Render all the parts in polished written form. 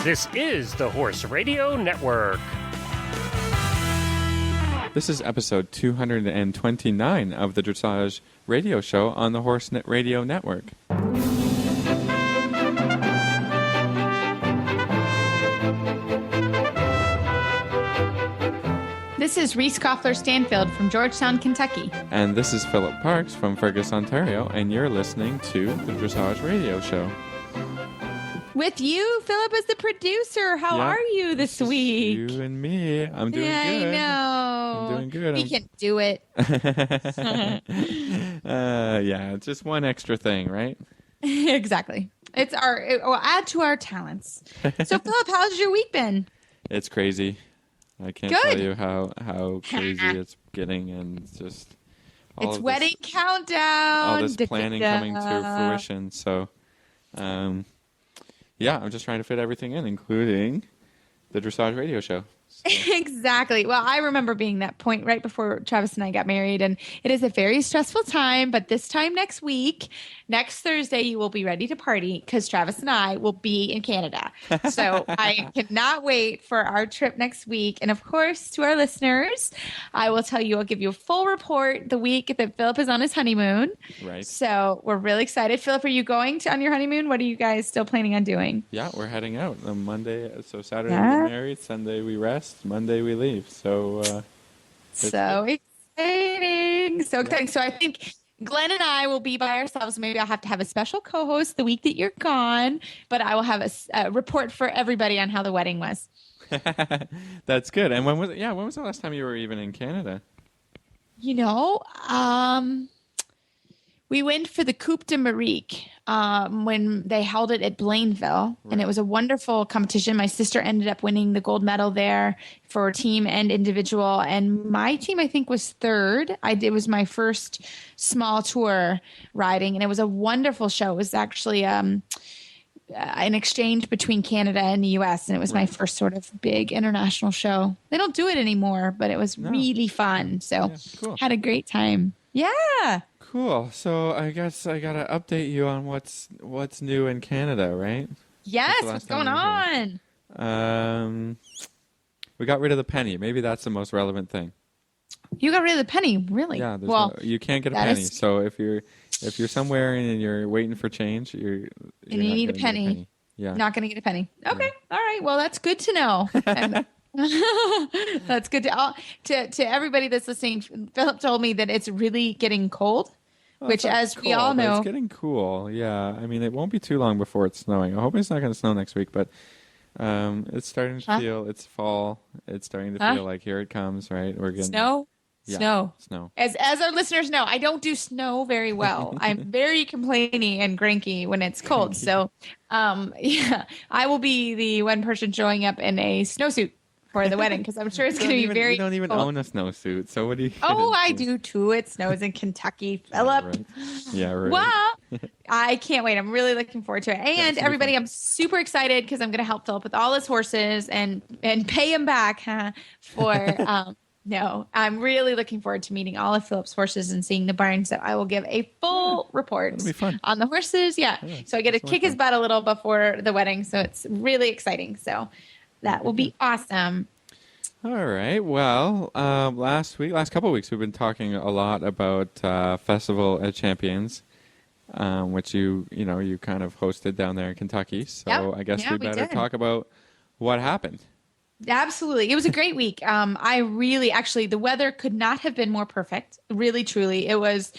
This is the Horse Radio Network. This is episode 229 of the Dressage radio show on the Horse Radio Network. This is Reese Koffler-Stanfield from Georgetown, Kentucky. And this is Philip Parks from Fergus, Ontario, and you're listening to the Dressage radio show. With you, Philip, as the producer. How are you this week? You and me. I'm doing good. I know. I'm doing good. We can do it. Yeah, just one extra thing, right? Exactly. It will add to our talents. So, Philip, how's your week been? It's crazy. I can't tell you how crazy it's getting, and just it's wedding countdown. All this planning coming to fruition. So, yeah, I'm just trying to fit everything in, including the Dressage radio show. So. Exactly. Well, I remember being that point right before Travis and I got married, and it is a very stressful time. But this time next week, next Thursday, you will be ready to party because Travis and I will be in Canada. So I cannot wait for our trip next week. And of course, to our listeners, I will tell you, I'll give you a full report the week that Philip is on his honeymoon. Right. So we're really excited. Philip, are you going on your honeymoon? What are you guys still planning on doing? Yeah, we're heading out on Monday. So Saturday we get married, Sunday we rest, Monday we leave. So exciting. So exciting. So I think Glenn and I will be by ourselves. Maybe I'll have to have a special co-host the week that you're gone, but I will have a report for everybody on how the wedding was. That's good. And when was it? Yeah, when was the last time you were even in Canada? We went for the Coupe de Marique when they held it at Blainville, and it was a wonderful competition. My sister ended up winning the gold medal there for team and individual, and my team, I think, was third. It was my first small tour riding, and it was a wonderful show. It was actually an exchange between Canada and the U.S., and it was my first sort of big international show. They don't do it anymore, but it was really fun. So had a great time. Yeah. Cool. So I guess I gotta update you on what's new in Canada, right? Yes. What's going on? We got rid of the penny. Maybe that's the most relevant thing. You got rid of the penny, really? Yeah. You can't get a penny. So if you're somewhere and you're waiting for change, you need a penny. Yeah. Not going to get a penny. Okay. Yeah. All right. Well, that's good to know. That's good to everybody that's listening. Philip told me that it's really getting cold, which, as we all know, it's getting cool. Yeah, I mean, it won't be too long before it's snowing. I hope it's not going to snow next week, but it's starting to feel it's fall. It's starting to feel like here it comes. Right, we're getting snow. Yeah, snow. As our listeners know, I don't do snow very well. I'm very complaining and cranky when it's cold. So, I will be the one person showing up in a snowsuit for the wedding because I'm sure it's going to be very. You don't even own a snowsuit, so what do you? Oh, I do too. It snows in Kentucky, Philip. Yeah, right. Well, I can't wait. I'm really looking forward to it. And everybody, I'm super excited because I'm going to help Philip with all his horses and pay him back for. No, I'm really looking forward to meeting all of Philip's horses and seeing the barn. So I will give a full report on the horses. Yeah. So I get to kick his butt a little before the wedding. So it's really exciting. So that will be awesome. All right. Well, last couple of weeks, we've been talking a lot about Festival at Champions, which you kind of hosted down there in Kentucky. So I guess we better talk about what happened. Absolutely. It was a great week. The weather could not have been more perfect. Really, truly. It was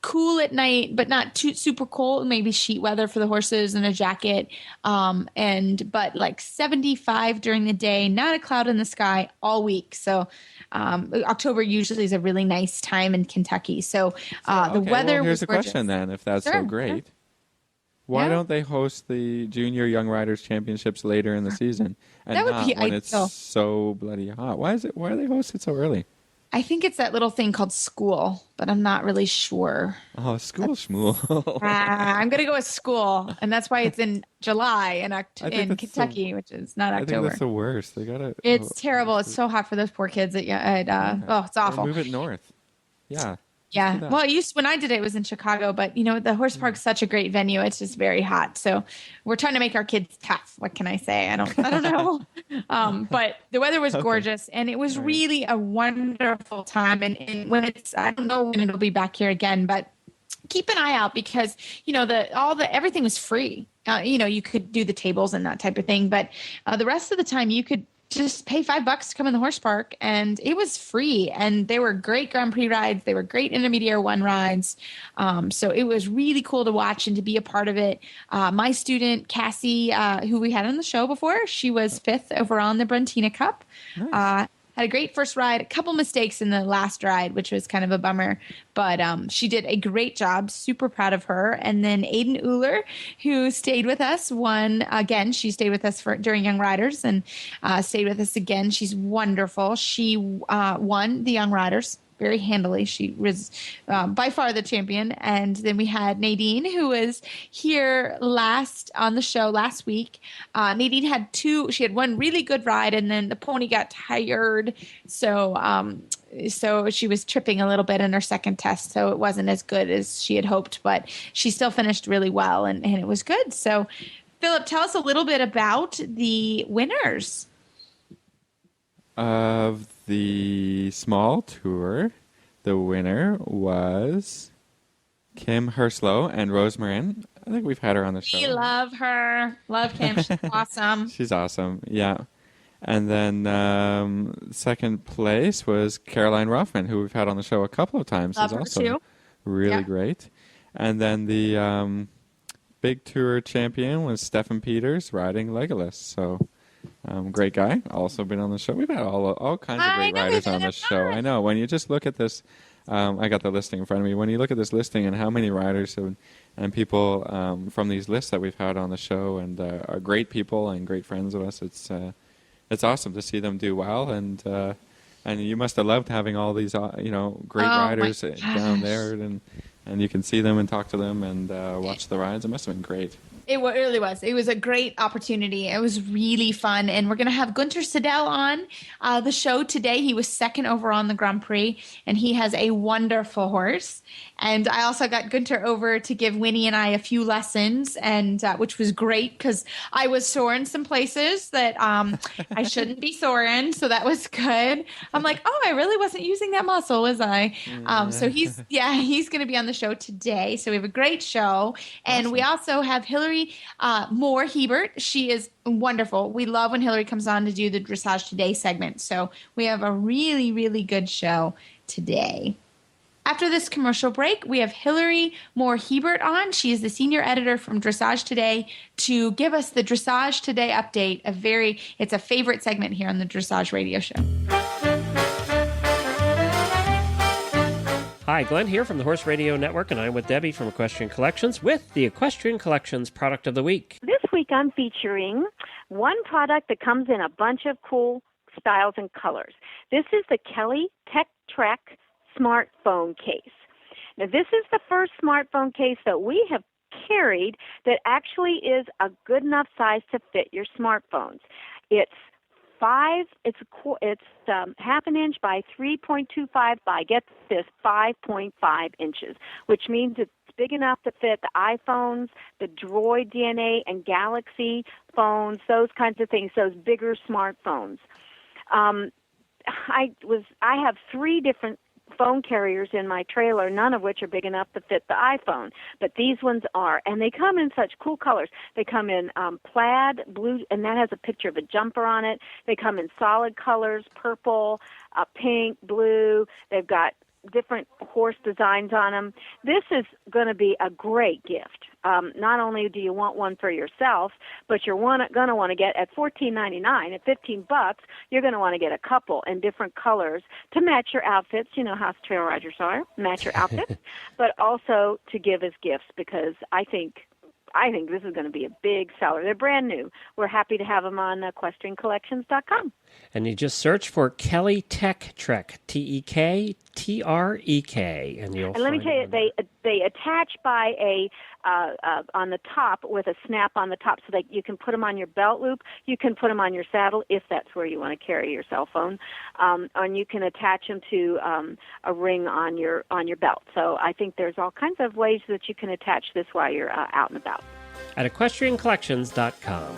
cool at night, but not too super cold. Maybe sheet weather for the horses and a jacket. But like 75 during the day, not a cloud in the sky all week. So October usually is a really nice time in Kentucky. So the weather was here's the gorgeous. question then, if that's so great. Why don't they host the Junior Young Riders Championships later in the season and that would not be when ideal. it's so bloody hot? Why do they host it so early? I think it's that little thing called school, but I'm not really sure. Oh, school schmool. I'm going to go with school, and that's why it's in July in Kentucky, which is not October. I think that's the worst. It's terrible. It's so hot for those poor kids. It's awful. Move it north. Yeah. Yeah. do that. Well, when I did it, it was in Chicago, but the horse park's such a great venue. It's just very hot. So we're trying to make our kids tough. What can I say? I don't know. But the weather was gorgeous and it was really a wonderful time. And when I don't know when it'll be back here again, but keep an eye out because, everything was free. You could do the tables and that type of thing, but the rest of the time you could just pay $5 to come in the horse park and it was free. And they were great Grand Prix rides. They were great Intermediate 1 rides. So it was really cool to watch and to be a part of it. My student, Cassie, who we had on the show before, she was 5th overall in the Brentina Cup. Nice. Had a great first ride, a couple mistakes in the last ride, which was kind of a bummer, but she did a great job. Super proud of her. And then Aiden Uhler, who stayed with us, won again. She stayed with us during Young Riders and stayed with us again. She's wonderful. She won the Young Riders very handily. She was by far the champion. And then we had Nadine, who was here on the show last week. Nadine she had one really good ride and then the pony got tired. So she was tripping a little bit in her second test. So it wasn't as good as she had hoped, but she still finished really well and it was good. So Philip, tell us a little bit about the winners. Of the small tour, the winner was Kim Herslow and Rose Marin. I think we've had her on the show. We love her. Love Kim. She's awesome. She's awesome. Yeah. And then second place was Caroline Ruffman, who we've had on the show a couple of times. Love She's her also too. really great. And then the big tour champion was Stefan Peters riding Legolas. So great guy. Also been on the show. We've had all kinds of great riders on the show. I know. When you just look at this, I got the listing in front of me. When you look at this listing and how many riders and people from these lists that we've had on the show and are great people and great friends of us, it's awesome to see them do well. And you must have loved having all these great riders down there, and you can see them and talk to them and watch the rides. It must have been great. It really was. It was a great opportunity. It was really fun. And we're going to have Guenter Seidel on the show today. He was second overall in the Grand Prix, and he has a wonderful horse. And I also got Guenter over to give Winnie and I a few lessons, and which was great because I was sore in some places that I shouldn't be sore in. So that was good. I'm like, I really wasn't using that muscle, was I? So he's going to be on the show today. So we have a great show. And we also have Hillary Moore Hebert. She is wonderful. We love when Hillary comes on to do the Dressage Today segment. So we have a really, really good show today. After this commercial break, we have Hillary Moore Hebert on. She is the senior editor from Dressage Today to give us the Dressage Today update. It's a favorite segment here on the Dressage Radio Show. Hi, Glenn here from the Horse Radio Network, and I'm with Debbie from Equestrian Collections with the Equestrian Collections Product of the Week. This week I'm featuring one product that comes in a bunch of cool styles and colors. This is the Kelly Tech Trek smartphone case. Now, this is the first smartphone case that we have carried that actually is a good enough size to fit your smartphones. It's half an inch by 3.25 by, get this, 5.5 inches, which means it's big enough to fit the iPhones, the Droid DNA and Galaxy phones, those kinds of things, those bigger smartphones. I have 3 different phone carriers in my trailer, none of which are big enough to fit the iPhone, but these ones are, and they come in such cool colors. They come in plaid, blue, and that has a picture of a jumper on it. They come in solid colors, purple, pink, blue. They've got different horse designs on them. This is going to be a great gift. Not only do you want one for yourself, but you're going to want to get at $14.99, at $15, you're going to want to get a couple in different colors to match your outfits. You know how trail riders are, match your outfits, but also to give as gifts, because I think this is going to be a big seller. They're brand new. We're happy to have them on equestriancollections.com. And you just search for Kelly Tech Trek, TEK T-R-E-K, and you'll. And let me tell you, they attach by on the top with a snap on the top, so that you can put them on your belt loop. You can put them on your saddle if that's where you want to carry your cell phone, and you can attach them to a ring on your belt. So I think there's all kinds of ways that you can attach this while you're out and about. At equestriancollections.com.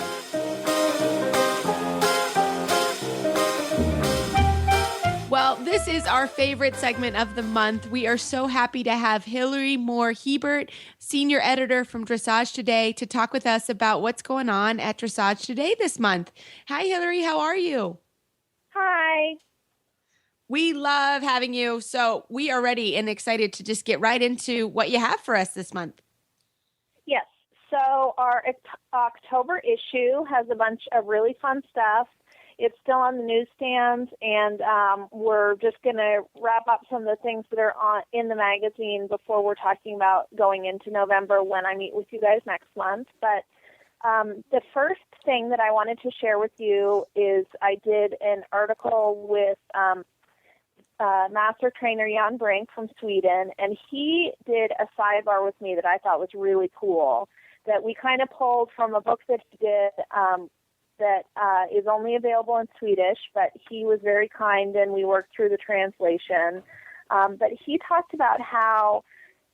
Well, this is our favorite segment of the month. We are so happy to have Hillary Moore Hebert, senior editor from Dressage Today, to talk with us about what's going on at Dressage Today this month. Hi, Hillary. How are you? Hi. We love having you. So we are ready and excited to just get right into what you have for us this month. Yes. So our October issue has a bunch of really fun stuff. It's still on the newsstands, and we're just going to wrap up some of the things that are in the magazine before we're talking about going into November when I meet with you guys next month. But the first thing that I wanted to share with you is I did an article with master trainer Jan Brink from Sweden, and he did a sidebar with me that I thought was really cool, that we kind of pulled from a book that he did that is only available in Swedish, but he was very kind and we worked through the translation. But he talked about how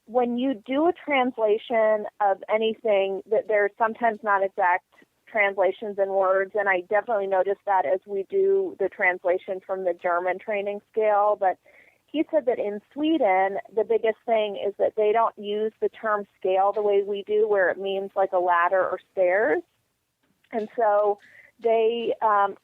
when you do a translation of anything, that there's sometimes not exact translations in words, and I definitely noticed that as we do the translation from the German training scale. But he said that in Sweden, the biggest thing is that they don't use the term scale the way we do, where it means like a ladder or stairs. And so they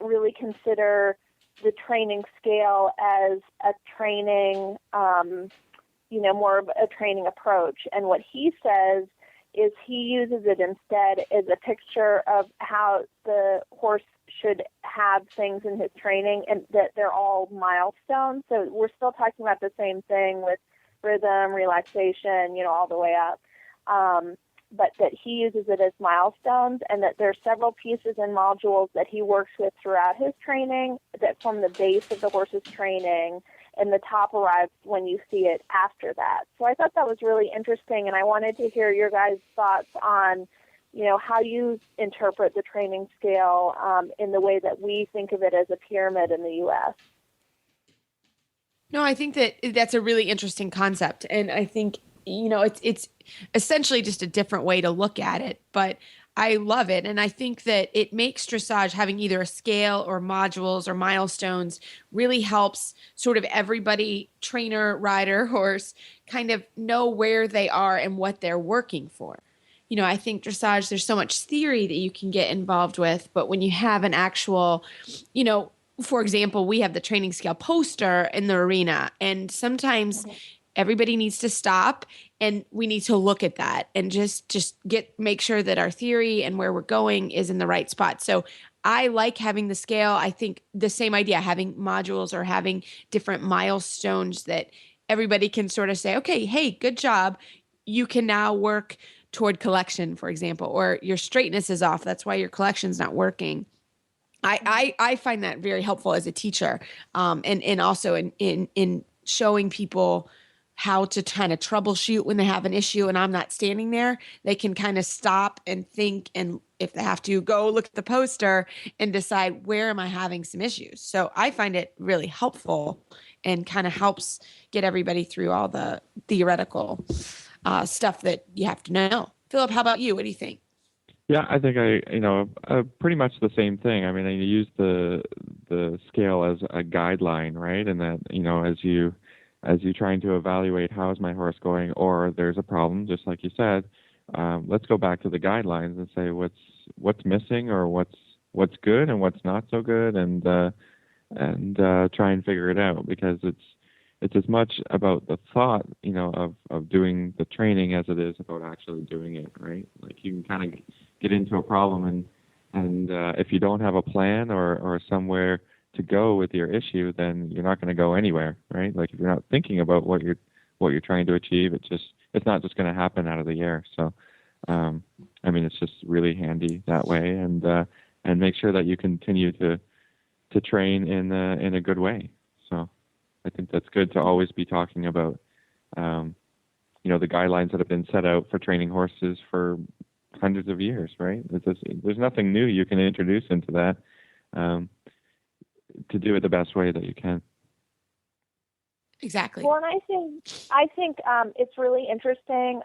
really consider the training scale as a training, more of a training approach. And what he says is he uses it instead as a picture of how the horse should have things in his training, and that they're all milestones. So we're still talking about the same thing with rhythm, relaxation, all the way up. But that he uses it as milestones, and that there are several pieces and modules that he works with throughout his training that form the base of the horse's training, and the top arrives when you see it after that. So I thought that was really interesting, and I wanted to hear your guys' thoughts on, how you interpret the training scale in the way that we think of it as a pyramid in the U.S. No, I think that's a really interesting concept, and I think it's essentially just a different way to look at it, but I love it. And I think that it makes dressage having either a scale or modules or milestones really helps sort of everybody, trainer, rider, horse, kind of know where they are and what they're working for. I think dressage, there's so much theory that you can get involved with, but when you have an actual, for example, we have the training scale poster in the arena, and sometimes everybody needs to stop and we need to look at that and just make sure that our theory and where we're going is in the right spot. So I like having the scale. I think the same idea, having modules or having different milestones that everybody can sort of say, okay, hey, good job. You can now work toward collection, for example, or your straightness is off. That's why your collection's not working. I find that very helpful as a teacher, and also in showing people how to kind of troubleshoot when they have an issue and I'm not standing there. They can kind of stop and think, and if they have to, go look at the poster and decide, where am I having some issues? So I find it really helpful and kind of helps get everybody through all the theoretical stuff that you have to know. Philip, how about you? What do you think? Yeah, I think pretty much the same thing. I mean, I use the scale as a guideline, right? And that, as you're trying to evaluate how is my horse going, or there's a problem, just like you said, let's go back to the guidelines and say what's missing, or what's good and what's not so good, and try and figure it out, because it's as much about the thought, of doing the training as it is about actually doing it, right? Like, you can kind of get into a problem, and if you don't have a plan or somewhere to go with your issue, then you're not going to go anywhere, right? Like, if you're not thinking about what you're trying to achieve, it's not just going to happen out of the air. So, it's just really handy that way, and make sure that you continue to train in a good way. So, I think that's good to always be talking about, the guidelines that have been set out for training horses for hundreds of years, right? There's nothing new you can introduce into that to do it the best way that you can. Exactly. Well, and I think it's really interesting.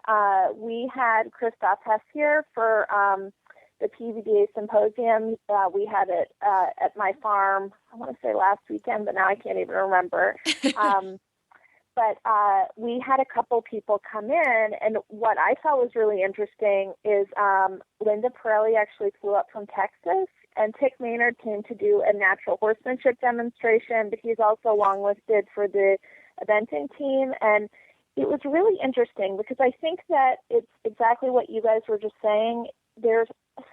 We had Christoph Hess here for the PVDA symposium. We had it at my farm, I want to say last weekend, but now I can't even remember. But we had a couple people come in, and what I thought was really interesting is Linda Pirelli actually flew up from Texas, and Tick Maynard came to do a natural horsemanship demonstration, but he's also long-listed for the eventing team. And it was really interesting because I think that it's exactly what you guys were just saying. There's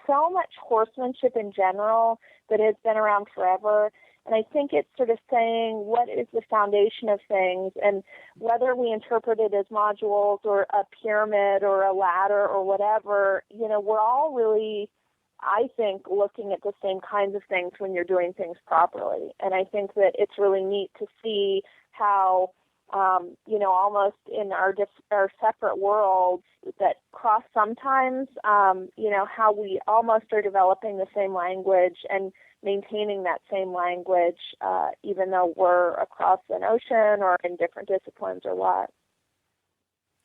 so much horsemanship in general that has been around forever. And I think it's sort of saying what is the foundation of things, and whether we interpret it as modules or a pyramid or a ladder or whatever, we're all really, I think, looking at the same kinds of things when you're doing things properly. And I think that it's really neat to see how, almost in our separate worlds that cross sometimes, how we almost are developing the same language and maintaining that same language, even though we're across an ocean or in different disciplines or what.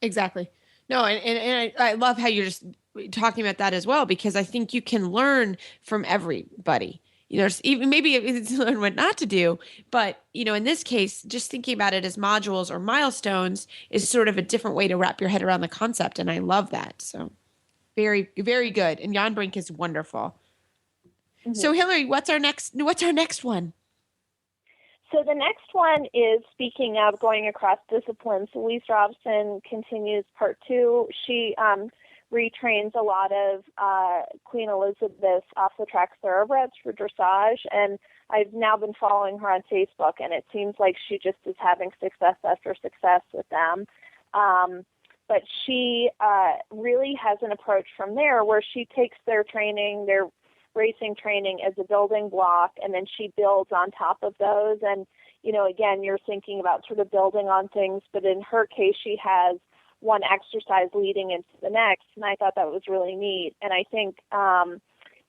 Exactly. No, and I love how you're just talking about that as well, because I think you can learn from everybody. Even maybe it's learn what not to do, but in this case, just thinking about it as modules or milestones is sort of a different way to wrap your head around the concept, and I love that. So, very, very good. And Jan Brink is wonderful. Mm-hmm. So, Hillary, what's our next one? So the next one is, speaking of going across disciplines, Louise Robson continues part 2. She retrains a lot of Queen Elizabeth's off-the-track thoroughbreds for dressage, and I've now been following her on Facebook, and it seems like she just is having success after success with them. But she really has an approach from there where she takes their training, their racing training, as a building block, and then she builds on top of those. And, again, you're thinking about sort of building on things, but in her case, she has one exercise leading into the next, and I thought that was really neat. And I think,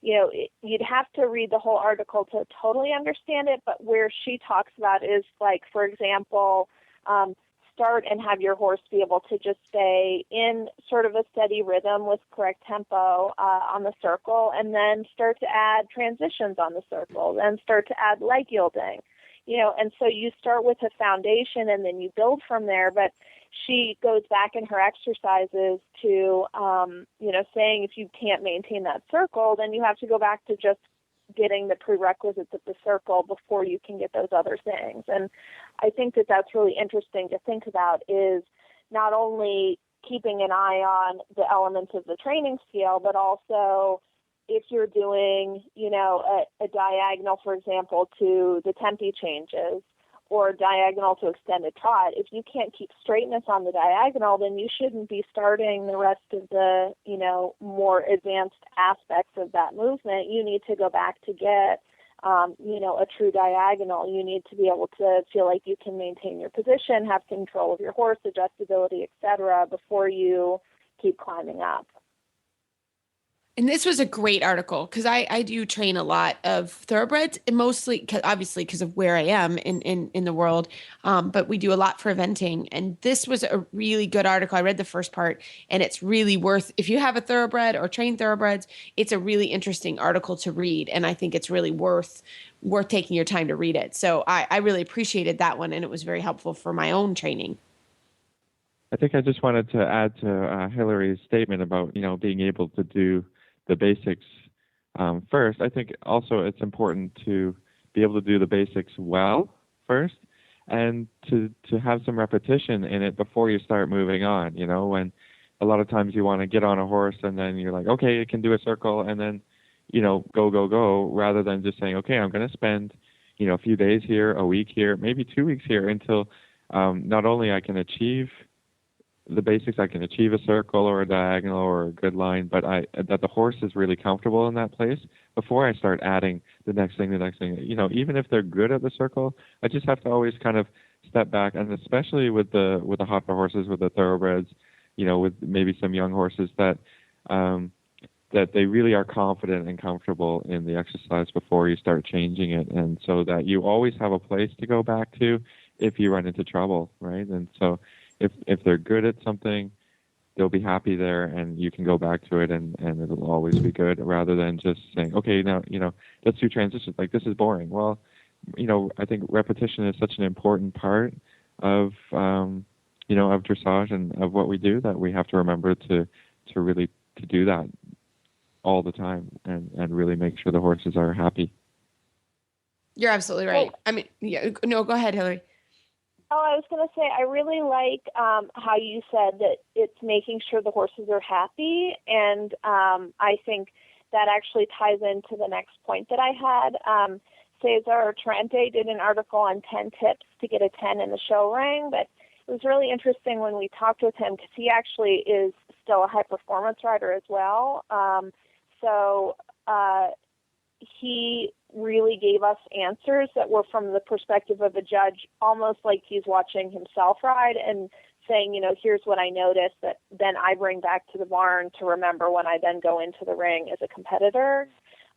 you'd have to read the whole article to totally understand it, but where she talks about is, like, for example, start and have your horse be able to just stay in sort of a steady rhythm with correct tempo on the circle, and then start to add transitions on the circle, then start to add leg yielding, and so you start with a foundation and then you build from there. But she goes back in her exercises to, saying if you can't maintain that circle, then you have to go back to just getting the prerequisites of the circle before you can get those other things. And I think that that's really interesting to think about, is not only keeping an eye on the elements of the training scale, but also if you're doing, a diagonal, for example, to the tempi changes, or diagonal to extended trot, if you can't keep straightness on the diagonal, then you shouldn't be starting the rest of the, more advanced aspects of that movement. You need to go back to get, a true diagonal. You need to be able to feel like you can maintain your position, have control of your horse, adjustability, etc., before you keep climbing up. And this was a great article because I do train a lot of thoroughbreds, and mostly obviously because of where I am in the world. But we do a lot for eventing. And this was a really good article. I read the first part, and it's really worth, if you have a thoroughbred or train thoroughbreds, it's a really interesting article to read. And I think it's really worth taking your time to read it. So I really appreciated that one, and it was very helpful for my own training. I think I just wanted to add to Hillary's statement about, being able to do the basics first. I think also it's important to be able to do the basics well first, and to have some repetition in it before you start moving on. When a lot of times you want to get on a horse and then you're like, okay, it can do a circle, and then go, rather than just saying, okay, I'm going to spend a few days here, a week here, maybe 2 weeks here, until not only I can achieve the basics, I can achieve a circle or a diagonal or a good line, but that the horse is really comfortable in that place before I start adding the next thing. Even if they're good at the circle, I just have to always kind of step back, and especially with the hopper horses, with the thoroughbreds, with maybe some young horses that that they really are confident and comfortable in the exercise before you start changing it, and so that you always have a place to go back to if you run into trouble, right? And so if they're good at something, they'll be happy there, and you can go back to it, and it'll always be good, rather than just saying, okay, now, let's do transitions. Like, this is boring. Well, I think repetition is such an important part of, of dressage and of what we do, that we have to remember to really to do that all the time, and really make sure the horses are happy. You're absolutely right. I mean, yeah, no, go ahead, Hillary. Oh, I was going to say, I really like how you said that it's making sure the horses are happy, and I think that actually ties into the next point that I had. Cesar Trente did an article on 10 tips to get a 10 in the show ring, but it was really interesting when we talked with him, because he actually is still a high-performance rider as well. So he really gave us answers that were from the perspective of a judge, almost like he's watching himself ride and saying, here's what I noticed that then I bring back to the barn to remember when I then go into the ring as a competitor.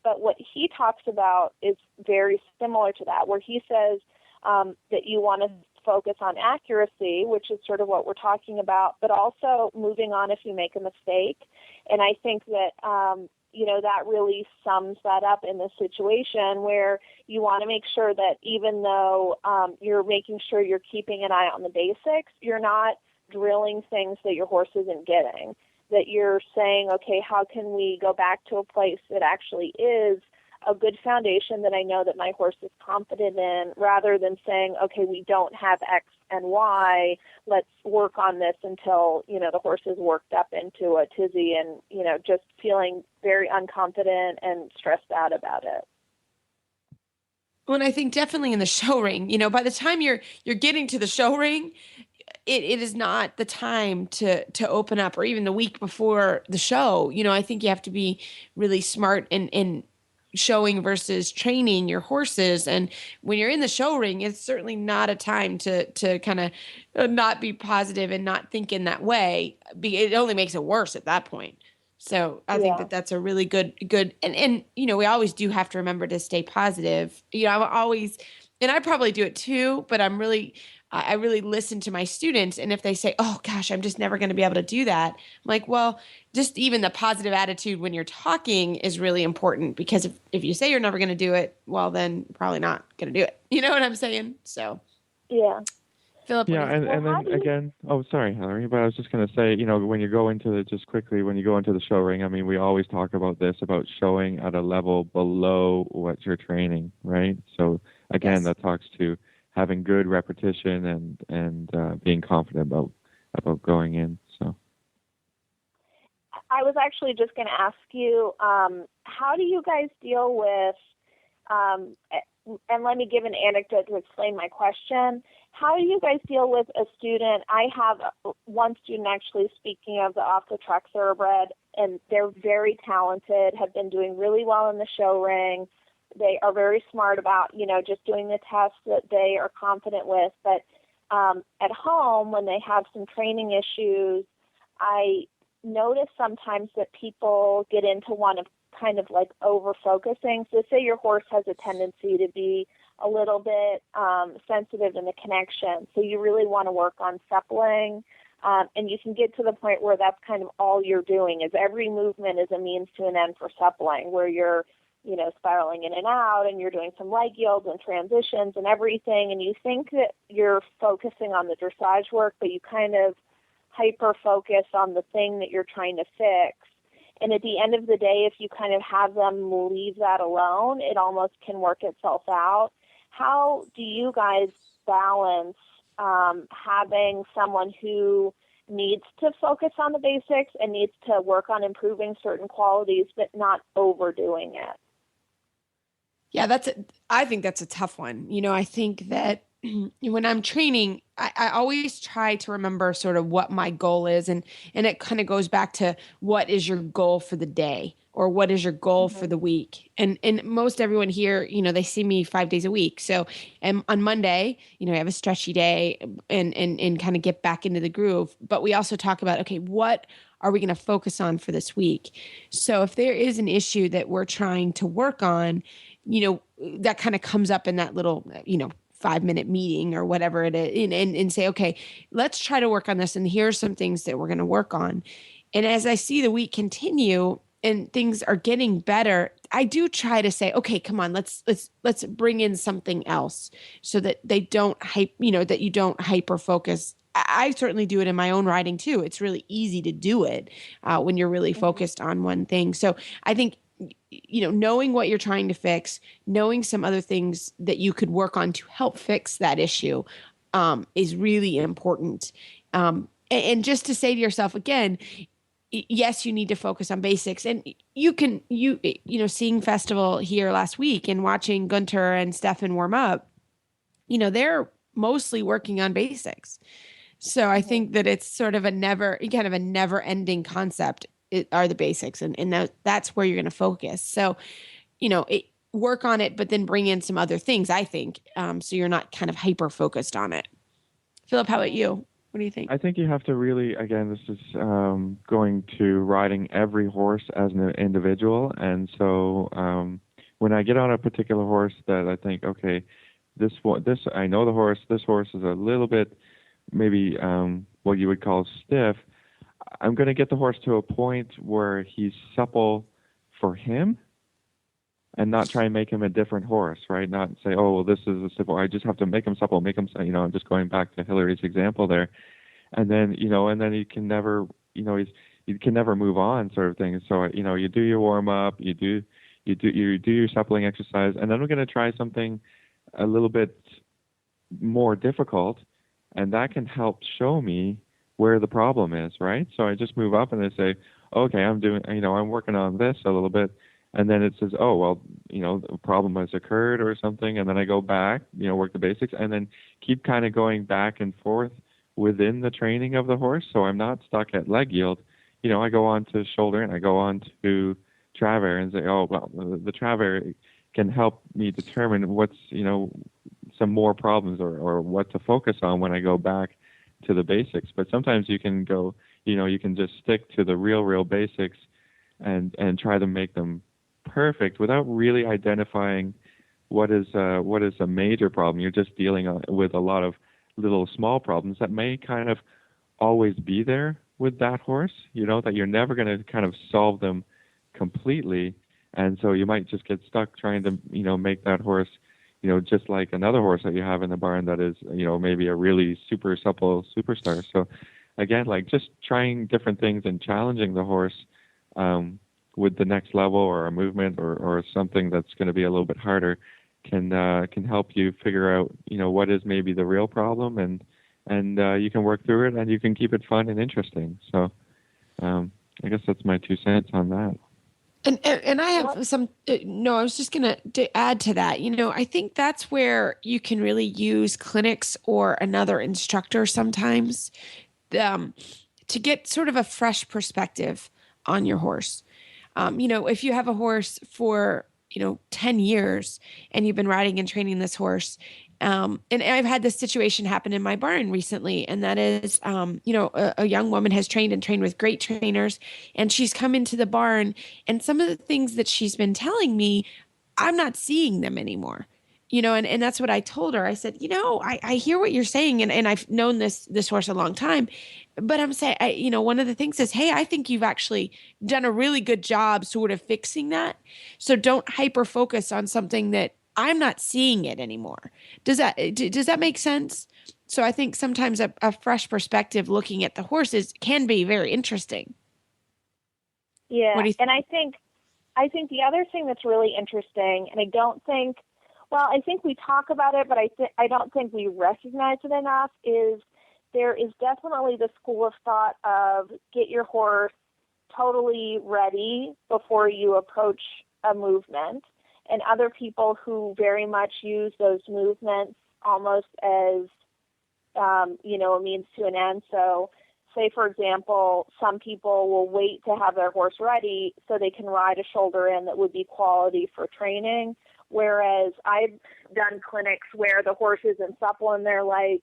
But what he talks about is very similar to that, where he says that you want to focus on accuracy, which is sort of what we're talking about, but also moving on if you make a mistake. And I think that that really sums that up in this situation, where you want to make sure that even though you're making sure you're keeping an eye on the basics, you're not drilling things that your horse isn't getting, that you're saying, okay, how can we go back to a place that actually is a good foundation that I know that my horse is confident in, rather than saying, okay, we don't have X and Y, let's work on this until, the horse is worked up into a tizzy and, just feeling very unconfident and stressed out about it. Well, and I think definitely in the show ring, by the time you're getting to the show ring, it is not the time to open up, or even the week before the show. I think you have to be really smart in showing versus training your horses. And when you're in the show ring, it's certainly not a time to kind of not be positive and not think in that way. It only makes it worse at that point. So I think that's a really good, and we always do have to remember to stay positive. I'm always, and I probably do it too, but I really listen to my students. And if they say, oh gosh, I'm just never going to be able to do that, I'm like, well, just even the positive attitude when you're talking is really important, because if you say you're never going to do it, well, then you're probably not going to do it. You know what I'm saying? So, yeah. Philip. Yeah. And then again, sorry, Hillary, but I was just going to say, when you go into the show ring, I mean, we always talk about this, about showing at a level below what you're training, right? So again, that talks to having good repetition and being confident about going in. So I was actually just going to ask you, how do you guys deal with, and let me give an anecdote to explain my question. How do you guys deal with a student? I have one student, actually, speaking of the off-the-track thoroughbred, and they're very talented, have been doing really well in the show ring. They are very smart about, just doing the tests that they are confident with. But at home, when they have some training issues, I notice sometimes that people get into one of kind of like over-focusing. So say your horse has a tendency to be a little bit sensitive in the connection. So you really want to work on suppling. And you can get to the point where that's kind of all you're doing, is every movement is a means to an end for suppling, where you're spiraling in and out, and you're doing leg yields and transitions and everything, and you think that you're focusing on the dressage work, but you kind of hyper-focus on the thing that you're trying to fix. And at the end of the day, if you kind of have them leave that alone, it almost can work itself out. How do you guys balance having someone who needs to focus on the basics and needs to work on improving certain qualities, but not overdoing it? Yeah, I think that's a tough one. I think that when I'm training, I always try to remember sort of what my goal is. And it kind of goes back to, what is your goal for the day? or what is your goal for the week? And most everyone here, they see me 5 days a week. So on Monday, I have a stretchy day and kind of get back into the groove. But we also talk about, okay, what are we going to focus on for this week? So if there is an issue that we're trying to work on, that kind of comes up in that little, 5-minute meeting or whatever it is, and say, okay, let's try to work on this. And here's some things that we're going to work on. And as I see the week continue and things are getting better, I do try to say, okay, come on, let's bring in something else so that they don't that you don't hyper focus. I certainly do it in my own writing too. It's really easy to do it when you're really focused on one thing. So I think, knowing what you're trying to fix, knowing some other things that you could work on to help fix that issue is really important. And just to say to yourself again, yes, you need to focus on basics. And seeing Festival here last week and watching Guenter and Stefan warm up, they're mostly working on basics. So I think that it's sort of a never ending concept are the basics. And that's where you're going to focus. So, work on it, but then bring in some other things, I think, so you're not kind of hyper focused on it. Philip, how about you? What do you think? I think you have to really, again, this is going to riding every horse as an individual. And so when I get on a particular horse that I think, okay, I know the horse, this horse is a little bit maybe what you would call stiff, I'm going to get the horse to a point where he's supple for him and not try and make him a different horse, right? Not say, oh, well, this is a simple, I just have to make him supple, I'm just going back to Hillary's example there. And then, he can never, he can never move on sort of thing. So, you do your warm up, you do your suppling exercise, and then we're going to try something a little bit more difficult, and that can help show me where the problem is, right? So I just move up and I say, okay, I'm working on this a little bit. And then it says, oh, well, the problem has occurred or something. And then I go back, work the basics, and then keep kind of going back and forth within the training of the horse. So I'm not stuck at leg yield. I go on to shoulder and I go on to travers and say, oh, well, the travers can help me determine what's, some more problems or what to focus on when I go back to the basics. But sometimes you can go, you can just stick to the real basics and try to make them perfect without really identifying what is a major problem. You're just dealing with a lot of little small problems that may kind of always be there with that horse, that you're never going to kind of solve them completely. And so you might just get stuck trying to, make that horse, just like another horse that you have in the barn that is, maybe a really super supple superstar. So again, like just trying different things and challenging the horse with the next level or a movement or something that's going to be a little bit harder can help you figure out, what is maybe the real problem, and you can work through it and you can keep it fun and interesting. So I guess that's my 2 cents on that. And I have some, no, I was just going to add to that. I think that's where you can really use clinics or another instructor sometimes to get sort of a fresh perspective on your horse. If you have a horse for, 10 years and you've been riding and training this horse, and I've had this situation happen in my barn recently, and that is, a young woman has trained with great trainers, and she's come into the barn, and some of the things that she's been telling me, I'm not seeing them anymore. And that's what I told her. I said, I hear what you're saying, and I've known this horse a long time, but I'm saying, one of the things is, hey, I think you've actually done a really good job sort of fixing that. So don't hyper focus on something that I'm not seeing it anymore. Does that make sense? So I think sometimes a fresh perspective looking at the horses can be very interesting. Yeah, and I think the other thing that's really interesting, and I think we talk about it, but I don't think we recognize it enough, is there is definitely the school of thought of get your horse totally ready before you approach a movement, and other people who very much use those movements almost as, a means to an end. So say, for example, some people will wait to have their horse ready so they can ride a shoulder in that would be quality for training. Whereas I've done clinics where the horse isn't supple and they're like,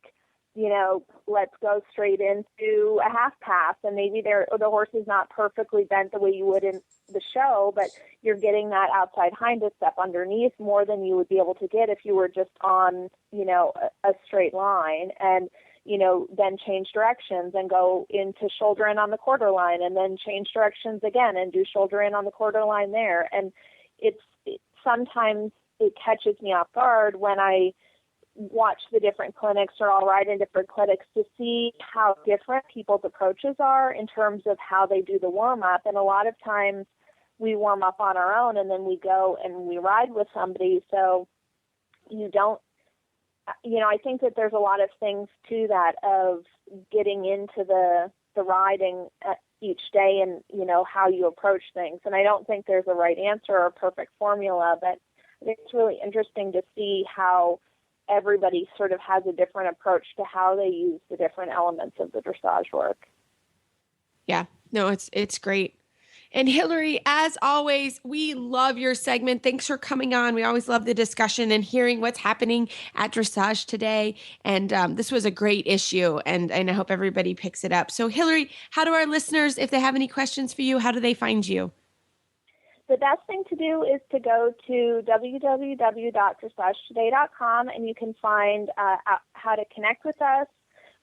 let's go straight into a half pass, and maybe the horse is not perfectly bent the way you would in the show, but you're getting that outside hind step underneath more than you would be able to get if you were just on, a straight line, and, then change directions and go into shoulder in on the quarter line, and then change directions again and do shoulder in on the quarter line there. And sometimes it catches me off guard when I watch the different clinics, or I'll ride in different clinics to see how different people's approaches are in terms of how they do the warm-up. And a lot of times we warm up on our own and then we go and we ride with somebody. So you don't, I think that there's a lot of things to that of getting into the riding each day and, how you approach things. And I don't think there's a right answer or a perfect formula, but I think it's really interesting to see how everybody sort of has a different approach to how they use the different elements of the dressage work. Yeah, no, it's great. And Hillary, as always, we love your segment. Thanks for coming on. We always love the discussion and hearing what's happening at Dressage today. And this was a great issue, and I hope everybody picks it up. So Hillary, how do our listeners, if they have any questions for you, how do they find you? The best thing to do is to go to www.dressagetoday.com, and you can find how to connect with us.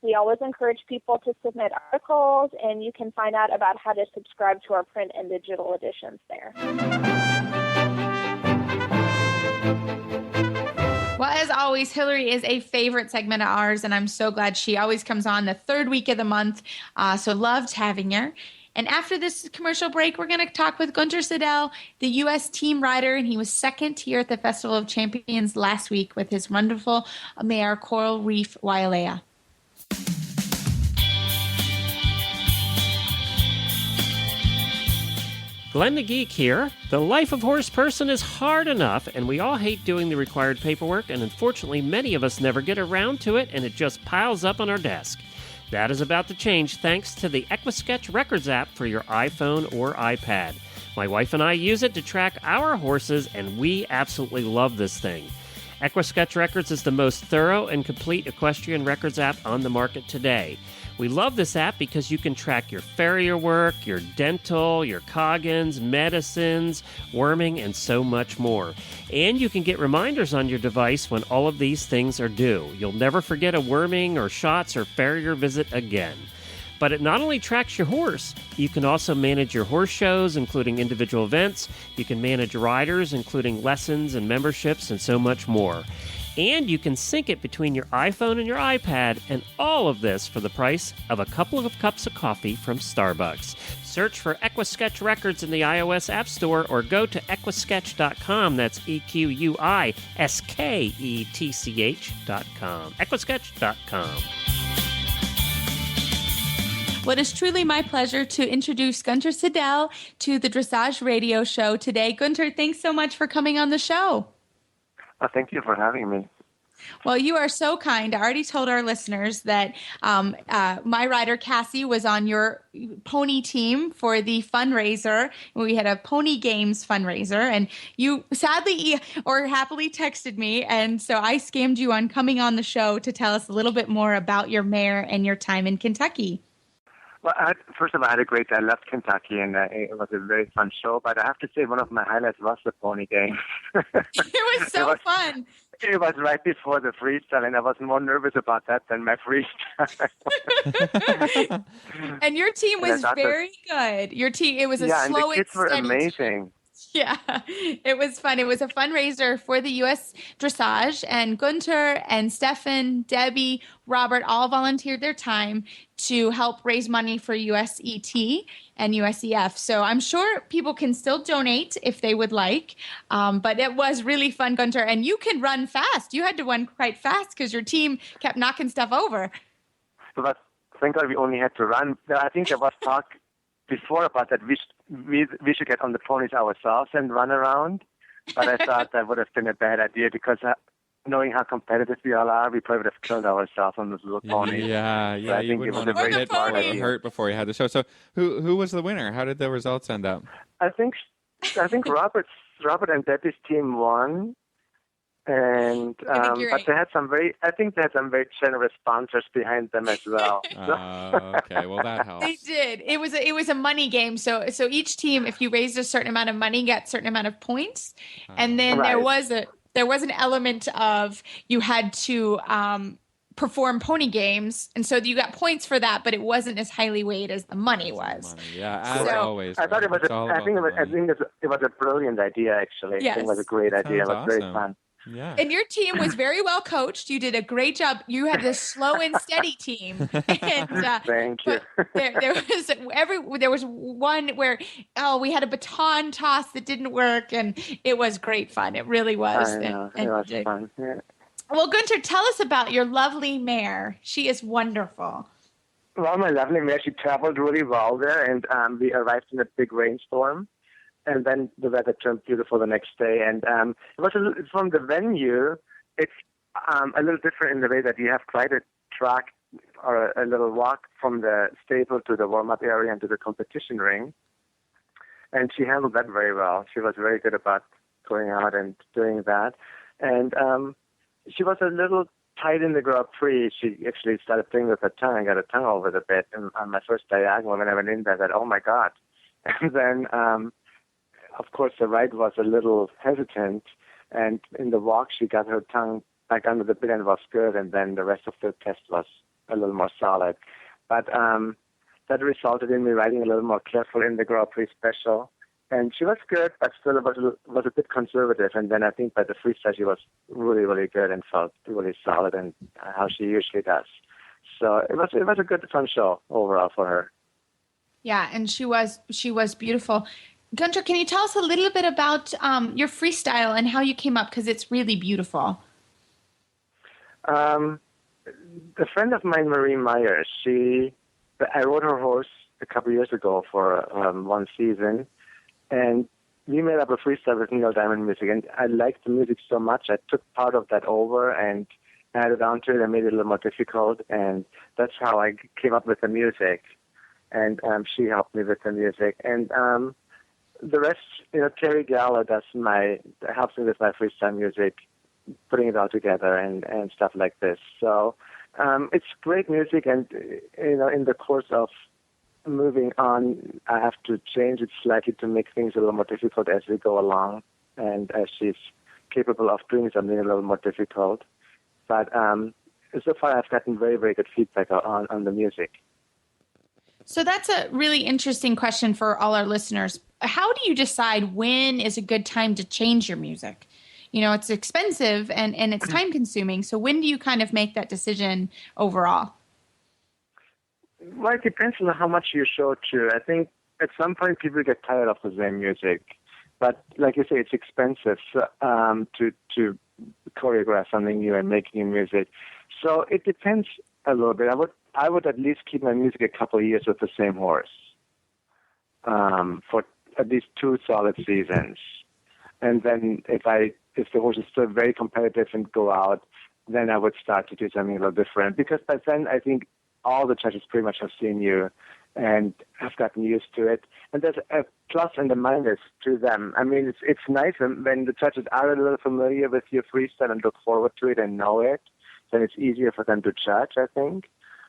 We always encourage people to submit articles, and you can find out about how to subscribe to our print and digital editions there. Well, as always, Hillary is a favorite segment of ours, and I'm so glad she always comes on the third week of the month. So loved having her. And after this commercial break, we're going to talk with Guenter Seidel, the U.S. team rider, and he was second here at the Festival of Champions last week with his wonderful mare, Coral Reef Wailea. Glenn the Geek here. The life of horse person is hard enough, and we all hate doing the required paperwork, and unfortunately many of us never get around to it, and it just piles up on our desk. That is about to change thanks to the EquiSketch Records app for your iPhone or iPad. My wife and I use it to track our horses, and we absolutely love this thing. EquiSketch Records is the most thorough and complete equestrian records app on the market today. We love this app because you can track your farrier work, your dental, your coggins, medicines, worming, and so much more. And you can get reminders on your device when all of these things are due. You'll never forget a worming or shots or farrier visit again. But it not only tracks your horse, you can also manage your horse shows, including individual events. You can manage riders, including lessons and memberships, and so much more. And you can sync it between your iPhone and your iPad, and all of this for the price of a couple of cups of coffee from Starbucks. Search for EquiSketch Records in the iOS App Store or go to EquiSketch.com. That's EquiSketch.com. EquiSketch.com. Well, it is truly my pleasure to introduce Guenter Seidel to the Dressage Radio Show today. Guenter, thanks so much for coming on the show. Thank you for having me. Well, you are so kind. I already told our listeners that my rider, Cassie, was on your pony team for the fundraiser. We had a Pony Games fundraiser, and you sadly or happily texted me, and so I scammed you on coming on the show to tell us a little bit more about your mare and your time in Kentucky. Well, first of all, I had a great day. I left Kentucky, and it was a very fun show. But I have to say, one of my highlights was the pony game. It was so fun. It was right before the freestyle, and I was more nervous about that than my freestyle. And your team was very good. Your team, it was a slow and the kids were amazing. Yeah, it was fun. It was a fundraiser for the U.S. Dressage, and Guenter and Stefan, Debbie, Robert all volunteered their time to help raise money for USET and USEF. So I'm sure people can still donate if they would like, but it was really fun, Guenter. And you can run fast. You had to run quite fast because your team kept knocking stuff over. But thank God we only had to run. I think there was talk before about that we should get on the ponies ourselves and run around, but I thought that would have been a bad idea because knowing how competitive we all are, we probably would have killed ourselves on this little pony. Yeah, But I you think wouldn't it was want a to very hit smart or idea. hurt before you had the show. So who was the winner? How did the results end up? I think Robert and Debbie's team won. And you're but they had some very generous sponsors behind them as well. Okay, well that helps. They did. It was a money game. So each team, if you raised a certain amount of money, got a certain amount of points. And then there was an element of you had to perform pony games, and so you got points for that, but it wasn't as highly weighted as the money was. Yeah, as always. I thought it was. I think it was a brilliant idea. Actually, Yes. it was a great idea. It was Sounds very awesome. fun. Yeah. And your team was very well coached. You did a great job. You had this slow and steady team. And, Thank you. but there was one where we had a baton toss that didn't work, and it was great fun. It really was. I know. It was fun. Yeah. Well, Guenter, tell us about your lovely mare. She is wonderful. Well, my lovely mare, she traveled really well there, and we arrived in a big rainstorm. And then the weather turned beautiful the next day. And it was from the venue, it's a little different in the way that you have quite a track or a little walk from the stable to the warm-up area and to the competition ring. And she handled that very well. She was very good about going out and doing that. And she was a little tight in the Grand Prix. She actually started playing with her tongue and got her tongue over the bit. And on my first diagonal, when I went in there, I said, oh, my God. And then... of course, the ride was a little hesitant, and in the walk, she got her tongue back under the bit and was good, and then the rest of the test was a little more solid. But that resulted in me riding a little more careful in the Grand Prix special, and she was good, but still was a bit conservative, and then I think by the freestyle, she was really, really good and felt really solid, and how she usually does. So it was a good, fun show overall for her. Yeah, and she was beautiful. Guenter, can you tell us a little bit about your freestyle and how you came up? Because it's really beautiful. A friend of mine, Marie Myers, I rode her horse a couple of years ago for one season, and we made up a freestyle with Neil Diamond music, and I liked the music so much, I took part of that over and added on to it and made it a little more difficult, and that's how I came up with the music. And she helped me with the music. And the rest, Terry Gallo helps me with my freestyle music, putting it all together and stuff like this. So it's great music, and in the course of moving on, I have to change it slightly to make things a little more difficult as we go along, and as she's capable of doing something a little more difficult. But so far, I've gotten very, very good feedback on the music. So that's a really interesting question for all our listeners. How do you decide when is a good time to change your music? It's expensive and it's time consuming. So when do you kind of make that decision overall? Well, it depends on how much you show to. I think at some point people get tired of the same music. But like you say, it's expensive to choreograph something new and make new music. So it depends a little bit. I would at least keep my music a couple of years with the same horse for at least 2 solid seasons. And then if the horse is still very competitive and go out, then I would start to do something a little different. Because by then I think all the judges pretty much have seen you and have gotten used to it. And there's a plus and a minus to them. I mean, it's nice when the judges are a little familiar with your freestyle and look forward to it and know it. Then it's easier for them to judge, I think.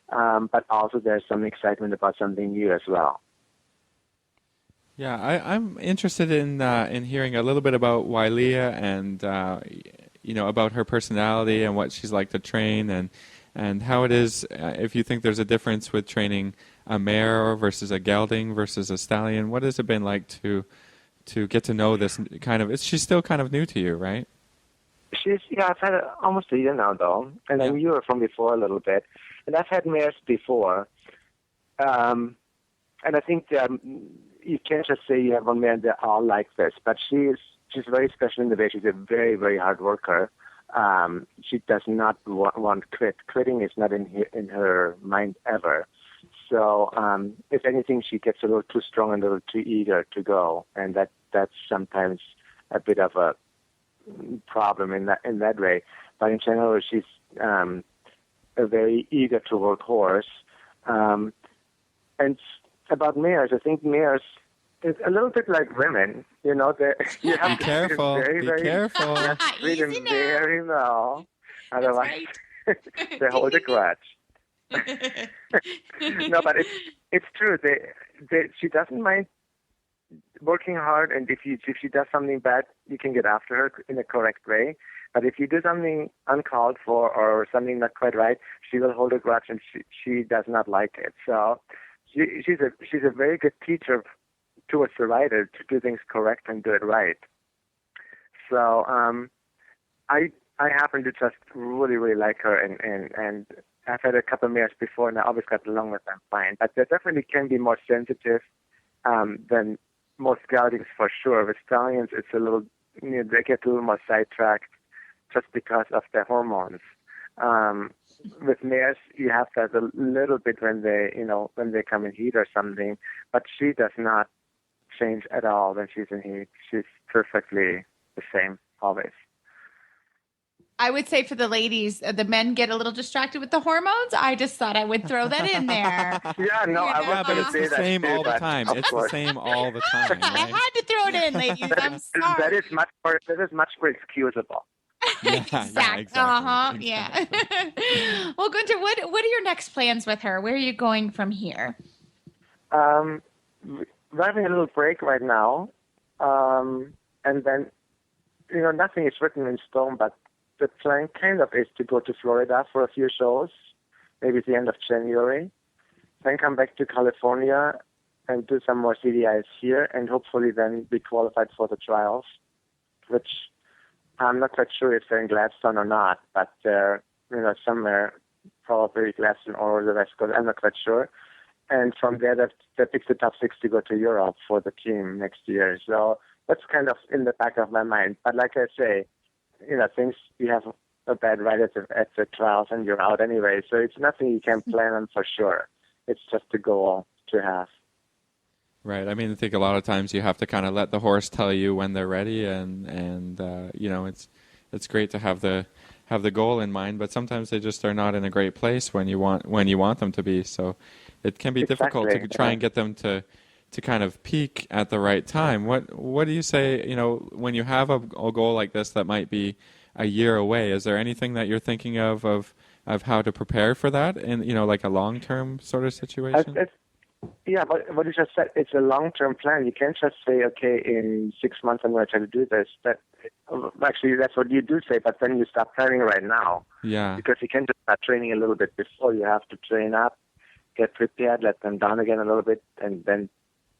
But also there's some excitement about something new as well. Yeah, I'm interested in hearing a little bit about Wailea and about her personality and what she's like to train and how it is. If you think there's a difference with training a mare versus a gelding versus a stallion, what has it been like to get to know this kind of? She's still kind of new to you, right? I've had almost a year now though, and I knew her from before a little bit, and I've had mares before, and I think you can't just say you have one mare and they're all like this, but she's very special in the way she's a very, very hard worker. She does not want quit. Quitting is not in her mind ever. So if anything, she gets a little too strong and a little too eager to go, and that's sometimes a bit of a problem in that way. But in general, she's a very eager to work horse. And about mares, I think mares is a little bit like women. You know, you have Be to careful. treat them Be very, careful. treat them Easy now. very well. Otherwise, they hold a grudge. No, but it's true. She doesn't mind working hard, and if she does something bad, you can get after her in a correct way. But if you do something uncalled for or something not quite right, she will hold a grudge, and she does not like it. So she's a very good teacher towards the rider to do things correct and do it right. So I happen to just really, really like her, and I've had a couple of mares before, and I always got along with them fine. But they definitely can be more sensitive than most geldings, for sure. With stallions, it's a little, they get a little more sidetracked just because of their hormones. With mares, you have that a little bit when they come in heat or something, but she does not change at all when she's in heat. She's perfectly the same always. I would say for the ladies, the men get a little distracted with the hormones. I just thought I would throw that in there. Yeah, no, I was But going to it's say the that same too, all the but time. of It's the course. same all the time, I right? had to throw it in, ladies. I'm sorry. That is much more excusable. Exactly. Yeah. Well, Guenter, what are your next plans with her? Where are you going from here? We're having a little break right now, and then nothing is written in stone, but the plan kind of is to go to Florida for a few shows, maybe at the end of January, then come back to California and do some more CDIs here, and hopefully then be qualified for the trials, which I'm not quite sure if they're in Gladstone or not, but they're somewhere, probably Gladstone or the West Coast, I'm not quite sure. And from there, that picks the top 6 to go to Europe for the team next year. So that's kind of in the back of my mind. But like I say, things, you have a bad ride at the trials and you're out anyway. So it's nothing you can plan on for sure. It's just a goal to have. Right. I mean, I think a lot of times you have to kind of let the horse tell you when they're ready, and it's great to have the goal in mind, but sometimes they just are not in a great place when you want them to be. So it can be difficult to try and get them to kind of peak at the right time. What do you say, when you have a goal like this that might be a year away, is there anything that you're thinking of how to prepare for that in, like a long-term sort of situation? Yeah, but what you just said, it's a long-term plan. You can't just say, okay, in 6 months I'm going to try to do this. Actually, that's what you do say, but then you start planning right now. Yeah. Because you can't just start training a little bit before. You have to train up, get prepared, let them down again a little bit, and then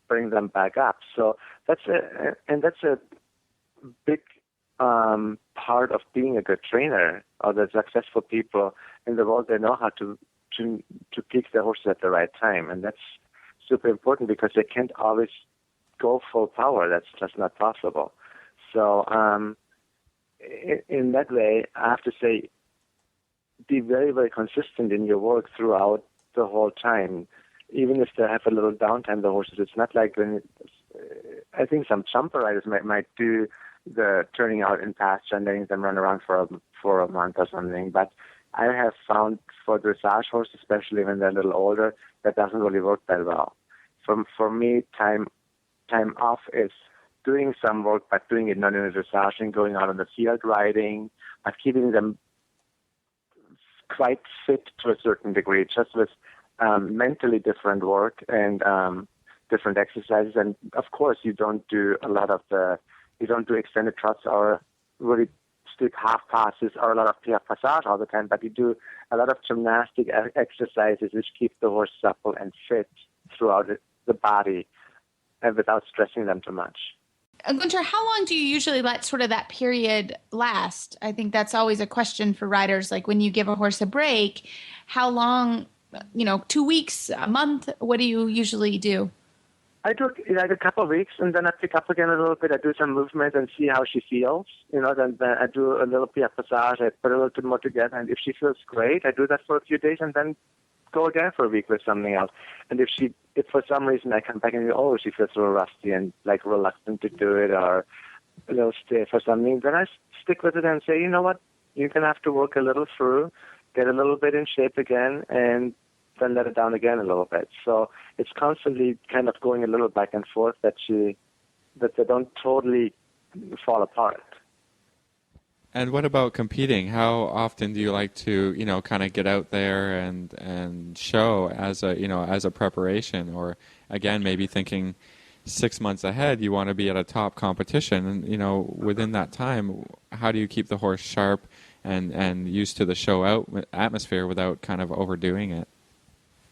bring them back up. So that's a big part of being a good trainer, or the successful people in the world. They know how to peak their horses at the right time, and that's super important because they can't always go full power. That's just not possible. So in that way, I have to say, be very, very consistent in your work throughout the whole time. Even if they have a little downtime, the horses, it's not like I think some jumper riders might do the turning out in pasture and letting them run around for a month or something. But I have found for dressage horses, especially when they're a little older, that doesn't really work that well. For me, time off is doing some work, but doing it not in a dressage and going out on the field riding, but keeping them quite fit to a certain degree, just with mentally different work and different exercises. And of course, you don't do extended trots or really stiff half passes or a lot of piaffe passage all the time, but you do a lot of gymnastic exercises which keep the horse supple and fit throughout the body and without stressing them too much. Guenter, how long do you usually let sort of that period last? I think that's always a question for riders. Like when you give a horse a break, how long, 2 weeks, a month, what do you usually do? I do like a couple of weeks, and then I pick up again a little bit. I do some movement and see how she feels. Then I do a little piaffe passage. I put a little bit more together, and if she feels great, I do that for a few days, and then go again for a week with something else. And if for some reason I come back and go, she feels a little rusty and like reluctant to do it or a little stiff or something, then I stick with it and say, you know what, you're going to have to work a little through, get a little bit in shape again, and then let it down again a little bit. So it's constantly kind of going a little back and forth that they don't totally fall apart. And what about competing? How often do you like to, kind of get out there and show as a preparation, or again, maybe thinking 6 months ahead, you want to be at a top competition, and, within that time, how do you keep the horse sharp and used to the show out atmosphere without kind of overdoing it?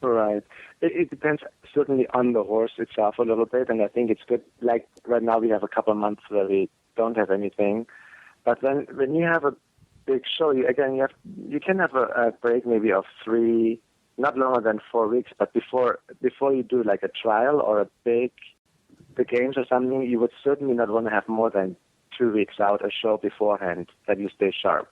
Right. It depends certainly on the horse itself a little bit, and I think it's good. Like right now, we have a couple of months where we don't have anything, but then when you have a big show, you can have a break maybe of 3, not longer than 4 weeks. But before you do like a trial or the games or something, you would certainly not want to have more than 2 weeks out a show beforehand that you stay sharp.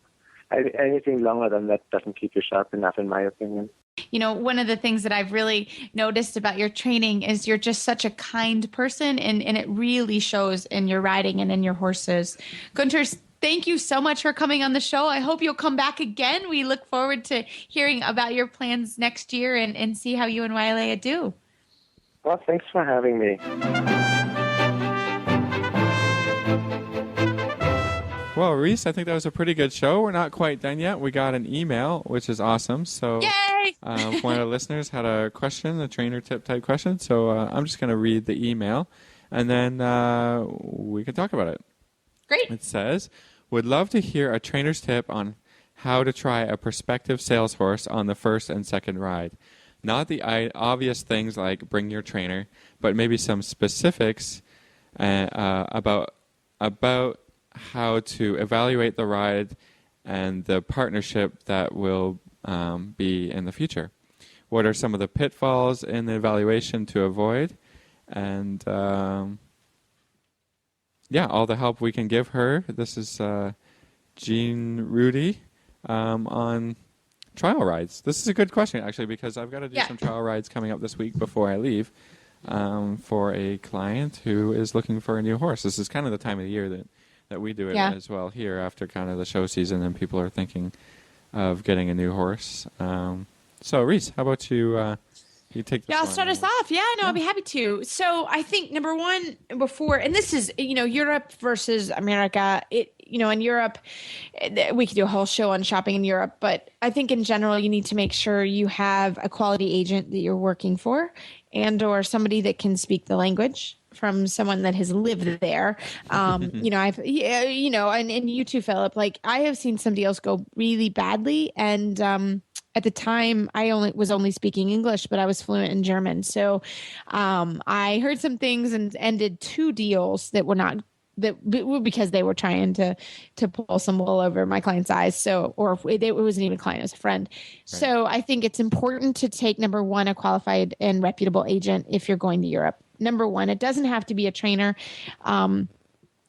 Anything longer than that doesn't keep you sharp enough, in my opinion. One of the things that I've really noticed about your training is you're just such a kind person, and it really shows in your riding and in your horses. Guenter, thank you so much for coming on the show. I hope you'll come back again. We look forward to hearing about your plans next year and see how you and Wailea do. Well, thanks for having me. Well, Reese, I think that was a pretty good show. We're not quite done yet. We got an email, which is awesome. So, yay! One of the listeners had a question, a trainer tip type question. So I'm just going to read the email, and then we can talk about it. Great. It says, would love to hear a trainer's tip on how to try a prospective sales horse on the first and second ride. Not the obvious things like bring your trainer, but maybe some specifics about how to evaluate the ride and the partnership that will be in the future. What are some of the pitfalls in the evaluation to avoid? And all the help we can give her. This is Jean Rudy on trial rides. This is a good question, actually, because I've got to do some trial rides coming up this week before I leave for a client who is looking for a new horse. This is kind of the time of the year that we do it as well here after kind of the show season, and people are thinking of getting a new horse. So, Reese, how about you? You take this I'll start us off. Yeah, no, I'll be happy to. So I think number one and this is, Europe versus America. In Europe, we could do a whole show on shopping in Europe, but I think in general, you need to make sure you have a quality agent that you're working for or somebody that can speak the language from someone that has lived there. And you too, Philip, like I have seen some deals go really badly. And, at the time I was only speaking English, but I was fluent in German. So, I heard some things and ended 2 deals that were not, because they were trying to pull some wool over my client's eyes. So, or it wasn't even a client, it was a friend. Right. So I think it's important to take, number one, a qualified and reputable agent if you're going to Europe. Number one, it doesn't have to be a trainer.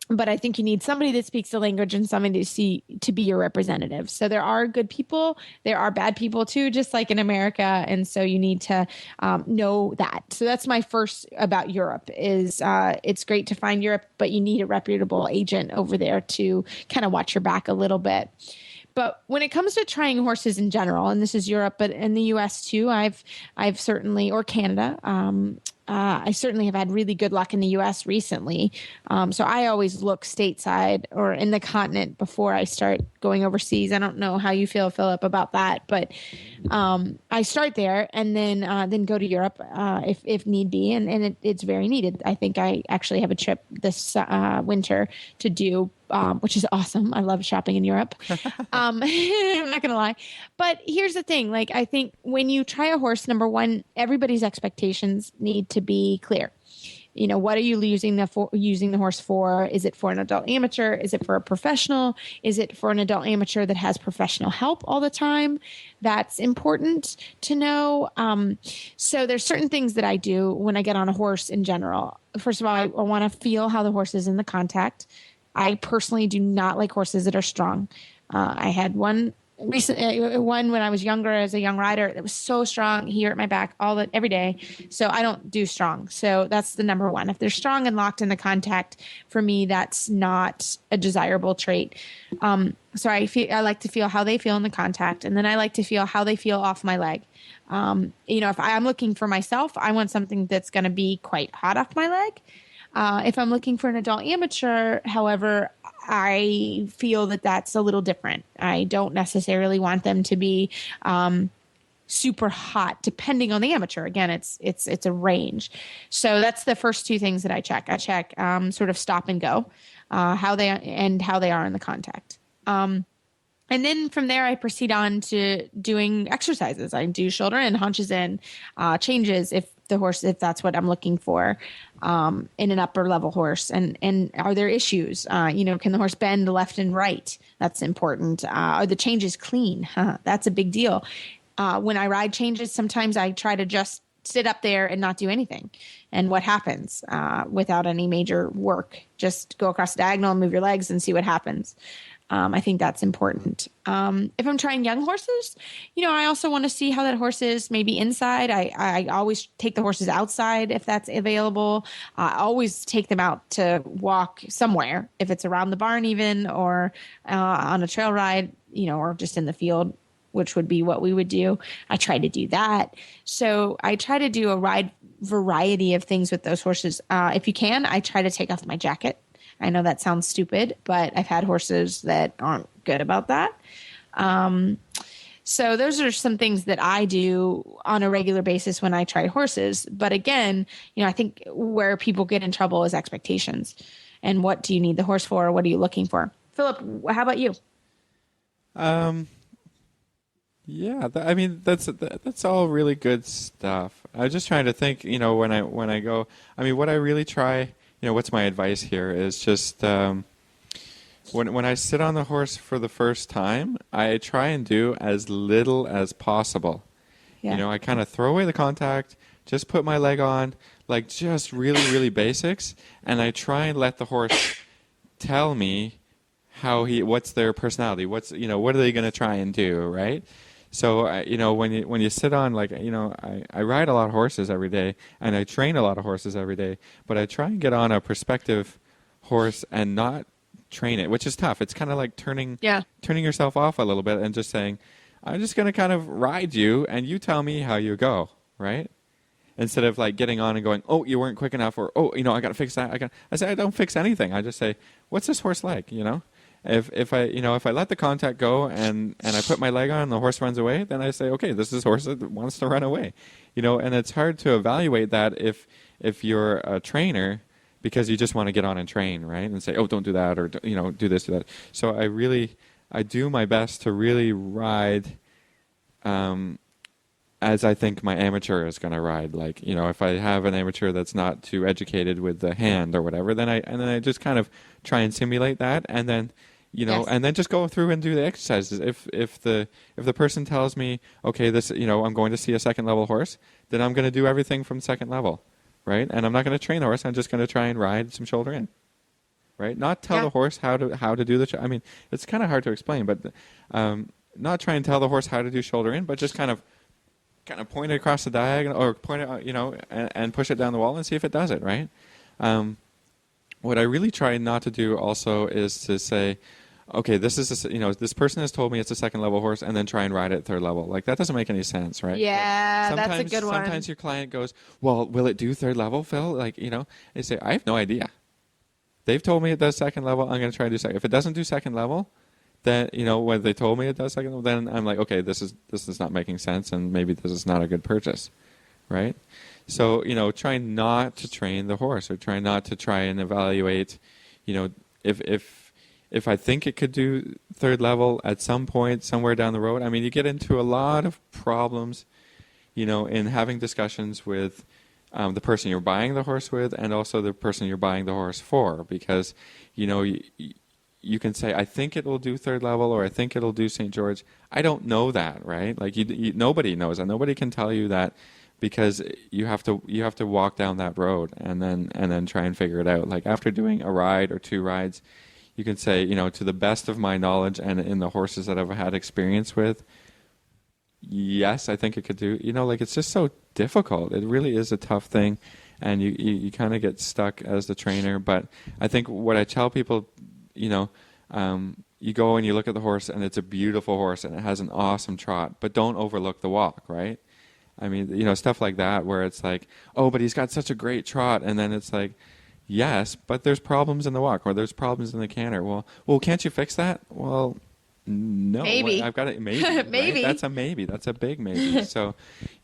But I think you need somebody that speaks the language and somebody to be your representative. So there are good people. There are bad people too, just like in America. And so you need to know that. So that's my first about Europe is it's great to find Europe, but you need a reputable agent over there to kind of watch your back a little bit. But when it comes to trying horses in general, and this is Europe, but in the U.S. too, I've certainly, or Canada, I certainly have had really good luck in the U.S. recently. So I always look stateside or in the continent before I start going overseas. I don't know how you feel, Philip, about that, but I start there and then go to Europe if need be, and it's very needed. I think I actually have a trip this winter to do. Which is awesome. I love shopping in Europe. I'm not going to lie. But here's the thing. Like, I think when you try a horse, number one, everybody's expectations need to be clear. What are you using the horse for? Is it for an adult amateur? Is it for a professional? Is it for an adult amateur that has professional help all the time? That's important to know. So there's certain things that I do when I get on a horse in general. First of all, I want to feel how the horse is in the contact. I personally do not like horses that are strong. I had one one when I was younger as a young rider, it was so strong. He hurt my back every day. So I don't do strong. So that's the number one. If they're strong and locked in the contact, for me, that's not a desirable trait. So I like to feel how they feel in the contact, and then I like to feel how they feel off my leg. If I'm looking for myself, I want something that's going to be quite hot off my leg. If I'm looking for an adult amateur, however, I feel that that's a little different. I don't necessarily want them to be super hot, depending on the amateur. Again, it's a range. So that's the first two things that I check. I check sort of stop and go, how they are in the contact. And then from there, I proceed on to doing exercises. I do shoulder in, haunches in, changes if that's what I'm looking for in an upper level horse. And are there issues? Can the horse bend left and right? That's important. Are the changes clean? That's a big deal. When I ride changes, sometimes I try to just sit up there and not do anything. And what happens without any major work? Just go across the diagonal, move your legs, and see what happens. I think that's important. If I'm trying young horses, I also want to see how that horse is maybe inside. I always take the horses outside if that's available. I always take them out to walk somewhere, if it's around the barn even, or on a trail ride, or just in the field, which would be what we would do. I try to do that. So I try to do a ride variety of things with those horses. If you can, I try to take off my jacket. I know that sounds stupid, but I've had horses that aren't good about that. So those are some things that I do on a regular basis when I try horses. But again, I think where people get in trouble is expectations. And what do you need the horse for? What are you looking for? Philip, how about you? Yeah, that's all really good stuff. I was just trying to think, when I go, what I really try, what's my advice here is just when I sit on the horse for the first time, I try and do as little as possible. Yeah. I kind of throw away the contact, just put my leg on, like just really, really basics, and I try and let the horse tell me what's their personality, what are they going to try and do, right? So, when you sit on, I ride a lot of horses every day, and I train a lot of horses every day, but I try and get on a prospective horse and not train it, which is tough. It's kind of like turning yourself off a little bit and just saying, I'm just going to kind of ride you, and you tell me how you go, right? Instead of like getting on and going, oh, you weren't quick enough, or, oh, I got to fix that. I say, I don't fix anything. I just say, what's this horse like, If I let the contact go and I put my leg on and the horse runs away, then I say, okay, this is a horse that wants to run away, and it's hard to evaluate that if you're a trainer because you just want to get on and train, right? And say, oh, don't do that, or, do this, do that. So I do my best to really ride as I think my amateur is going to ride. Like, if I have an amateur that's not too educated with the hand or whatever, then I just kind of try and simulate that, and then and then just go through and do the exercises. If the person tells me, okay, this, I'm going to see a second level horse, then I'm going to do everything from second level, right? And I'm not going to train the horse. I'm just going to try and ride some shoulder in, right? Not tell the horse how to do the. It's kind of hard to explain, but not try and tell the horse how to do shoulder in, but just kind of point it across the diagonal, or point it, and push it down the wall and see if it does it, right? What I really try not to do also is to say, okay, this is this person has told me it's a second level horse, and then try and ride it third level. Like, that doesn't make any sense, right? Yeah, that's a good one. Sometimes your client goes, well, will it do third level, Phil? Like, they say, I have no idea. They've told me it does second level. I'm going to try to do second. If it doesn't do second level, then when they told me it does second level, then I'm like, okay, this is not making sense, and maybe this is not a good purchase, right? So try not to train the horse, or try not to try and evaluate, if I think it could do third level at some point somewhere down the road. You get into a lot of problems, in having discussions with the person you're buying the horse with, and also the person you're buying the horse for, because you can say, I think it will do third level, or I think it'll do St. George. I don't know that, right? Like, nobody knows that. Nobody can tell you that, because you have to walk down that road and then try and figure it out. Like, after doing a ride or two rides, you can say, to the best of my knowledge and in the horses that I've had experience with, yes, I think it could do. It's just so difficult. It really is a tough thing, and you kind of get stuck as the trainer. But I think what I tell people, you go and you look at the horse, and it's a beautiful horse, and it has an awesome trot, but don't overlook the walk, right? I mean, stuff like that where it's like, oh, but he's got such a great trot, and then it's like, yes, but there's problems in the walk, or there's problems in the canter. Well, can't you fix that? Well, no. Maybe. I've got it. Maybe. Maybe. Right? That's a maybe. That's a big maybe. So,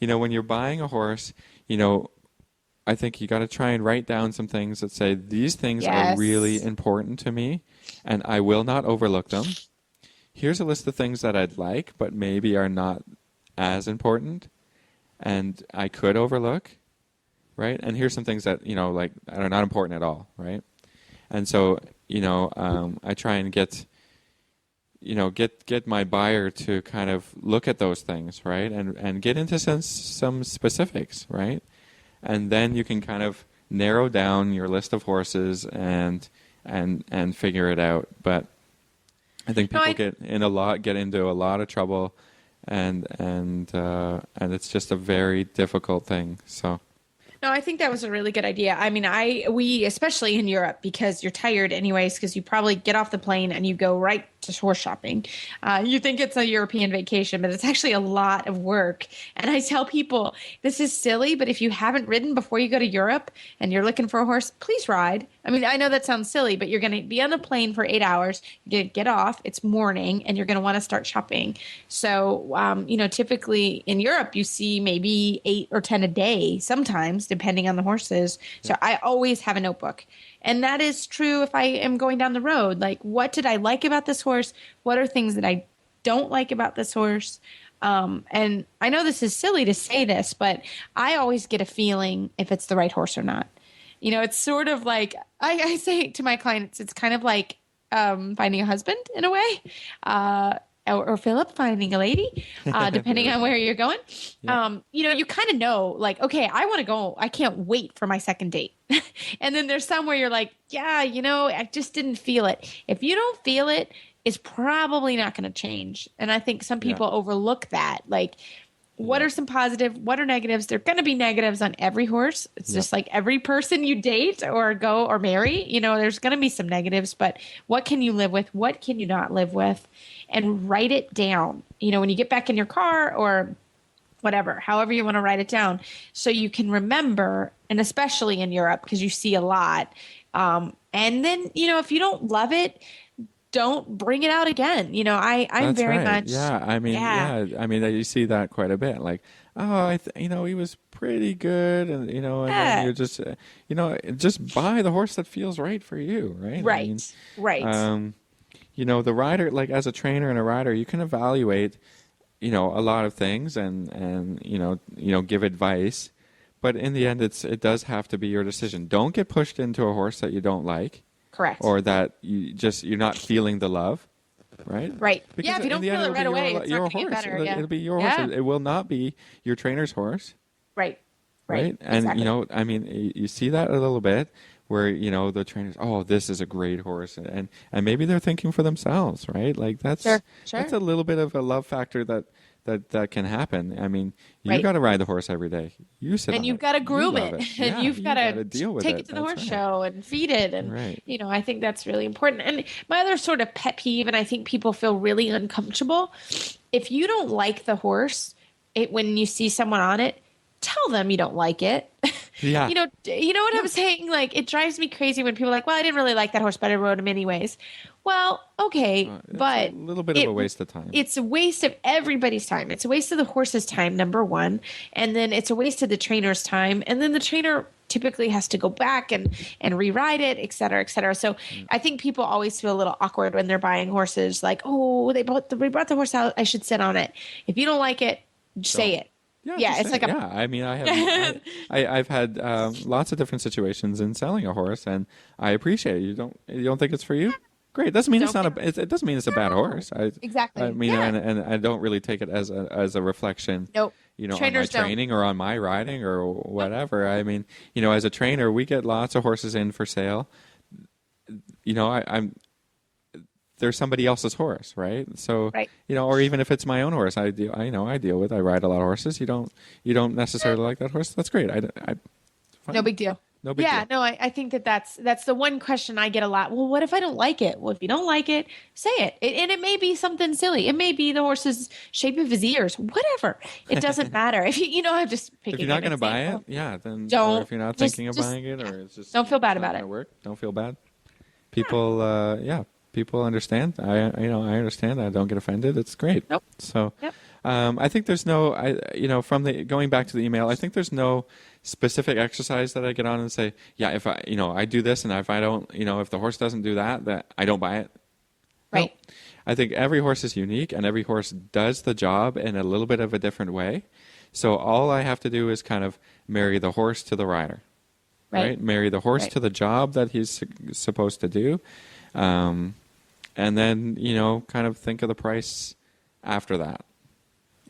when you're buying a horse, I think you got to try and write down some things that say, these things are really important to me, and I will not overlook them. Here's a list of things that I'd like, but maybe are not as important, and I could overlook, right? And here's some things that, are not important at all, right? And so, I try and get my buyer to kind of look at those things, right? And get into some specifics, right? And then you can kind of narrow down your list of horses and figure it out. But I think people get into a lot of trouble, and it's just a very difficult thing. So. No, I think that was a really good idea. I mean, we especially in Europe, because you're tired anyways, because you probably get off the plane and you go right to horse shopping. You think it's a European vacation, but it's actually a lot of work. And I tell people, this is silly, but if you haven't ridden before you go to Europe and you're looking for a horse, please ride. I mean, I know that sounds silly, but you're going to be on the plane for 8 hours. You're going to get off. It's morning, and you're going to want to start shopping. So, typically in Europe, you see maybe 8 or 10 a day, sometimes, depending on the horses. So I always have a notebook. And that is true if I am going down the road. Like, what did I like about this horse? What are things that I don't like about this horse? And I know this is silly to say this, but I always get a feeling if it's the right horse or not. It's sort of like, I say to my clients, it's kind of like finding a husband in a way. Or Philip finding a lady, depending on where you're going. Yeah. You kind of know, like, okay, I want to go. I can't wait for my second date. And then there's some where you're like, yeah, I just didn't feel it. If you don't feel it, it's probably not going to change. And I think some people overlook that. Like, what are some positive? What are negatives? There are going to be negatives on every horse. It's just like every person you date or go or marry, there's going to be some negatives, but what can you live with? What can you not live with? And write it down, when you get back in your car or whatever, however you want to write it down, so you can remember, and especially in Europe, because you see a lot. And then, if you don't love it, don't bring it out again. I'm That's very right. much. Yeah. I mean, you see that quite a bit. Like, oh, he was pretty good. And, and then you're just, just buy the horse that feels right for you. Right. Right. Right. The rider, like as a trainer and a rider, you can evaluate, a lot of things and give advice. But in the end, it does have to be your decision. Don't get pushed into a horse that you don't like. Correct. Or that you're not feeling the love, right? Right. Because if you don't feel it right away, it's not going to get better. It'll be your horse. It will not be your trainer's horse. Right. And, exactly. you see that a little bit where, the trainers, oh, this is a great horse. And maybe they're thinking for themselves, right? Like that's a little bit of a love factor that can happen. I mean, you got to ride the horse every day. You sit and on you've it. got to groom You it, love it. and you've got to deal with take it to the horse right. show and feed it, and right. I think that's really important. And my other sort of pet peeve, and I think people feel really uncomfortable, if you don't like the horse, when you see someone on it, tell them you don't like it. Yeah. You know what I'm saying? Like, it drives me crazy when people are like, well, I didn't really like that horse, but I rode him anyways. Well, okay, but a little bit of a waste of time. It's a waste of everybody's time. It's a waste of the horse's time, number one. And then it's a waste of the trainer's time. And then the trainer typically has to go back and rewrite it, et cetera, et cetera. So I think people always feel a little awkward when they're buying horses. Like, oh, they brought the horse out. I should sit on it. If you don't like it, say it. Yeah, it's like a. Yeah, I mean, I've had lots of different situations in selling a horse, and I appreciate it. You don't think it's for you? Great. Doesn't mean it doesn't mean it's a bad horse. Exactly. I mean, and I don't really take it as a reflection. Nope. On my training or on my riding or whatever. I mean, as a trainer, we get lots of horses in for sale. they're somebody else's horse, right? So, Right. or even if it's my own horse, I deal with. I ride a lot of horses. You don't necessarily like that horse. That's great. Fine. No big deal. No big deal. No, I think that's the one question I get a lot. Well, what if I don't like it? Well, if you don't like it, say it. And it may be something silly. It may be the horse's shape of his ears, whatever. It doesn't matter. If I'm just picking. If you're not going to buy it, then don't. Or if you're not thinking of buying it, or it's just don't feel bad about it. Work. Don't feel bad. People, people understand. I understand. I don't get offended. It's great. Nope. So, yep. I think there's no, from the going back to the email, I think there's no specific exercise that I get on and say, yeah, if I do this, and if I don't, if the horse doesn't do that I don't buy it. Right. Nope. I think every horse is unique, and every horse does the job in a little bit of a different way. So all I have to do is kind of marry the horse to the rider. Right? Marry the horse to the job that he's supposed to do. And then, kind of think of the price after that.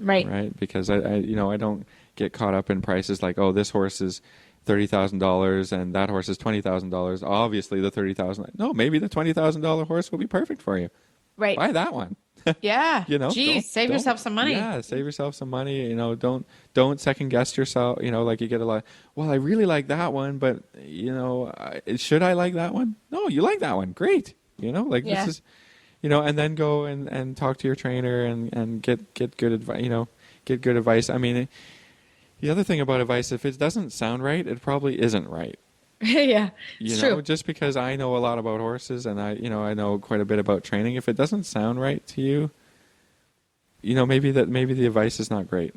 Right. Because I don't get caught up in prices like, oh, this horse is $30,000 and that horse is $20,000. Obviously the $30,000. No, maybe the $20,000 horse will be perfect for you. Right. Buy that one. Yeah. Save yourself some money. Yeah, save yourself some money. Don't second guess yourself. Like you get a lot. Well, I really like that one, but should I like that one? No, you like that one. Great. This is, and then go and talk to your trainer and get good advice. Get good advice. I mean, the other thing about advice, if it doesn't sound right, it probably isn't right. Yeah, it's true. Just because I know a lot about horses and I know quite a bit about training, if it doesn't sound right to you, maybe the advice is not great.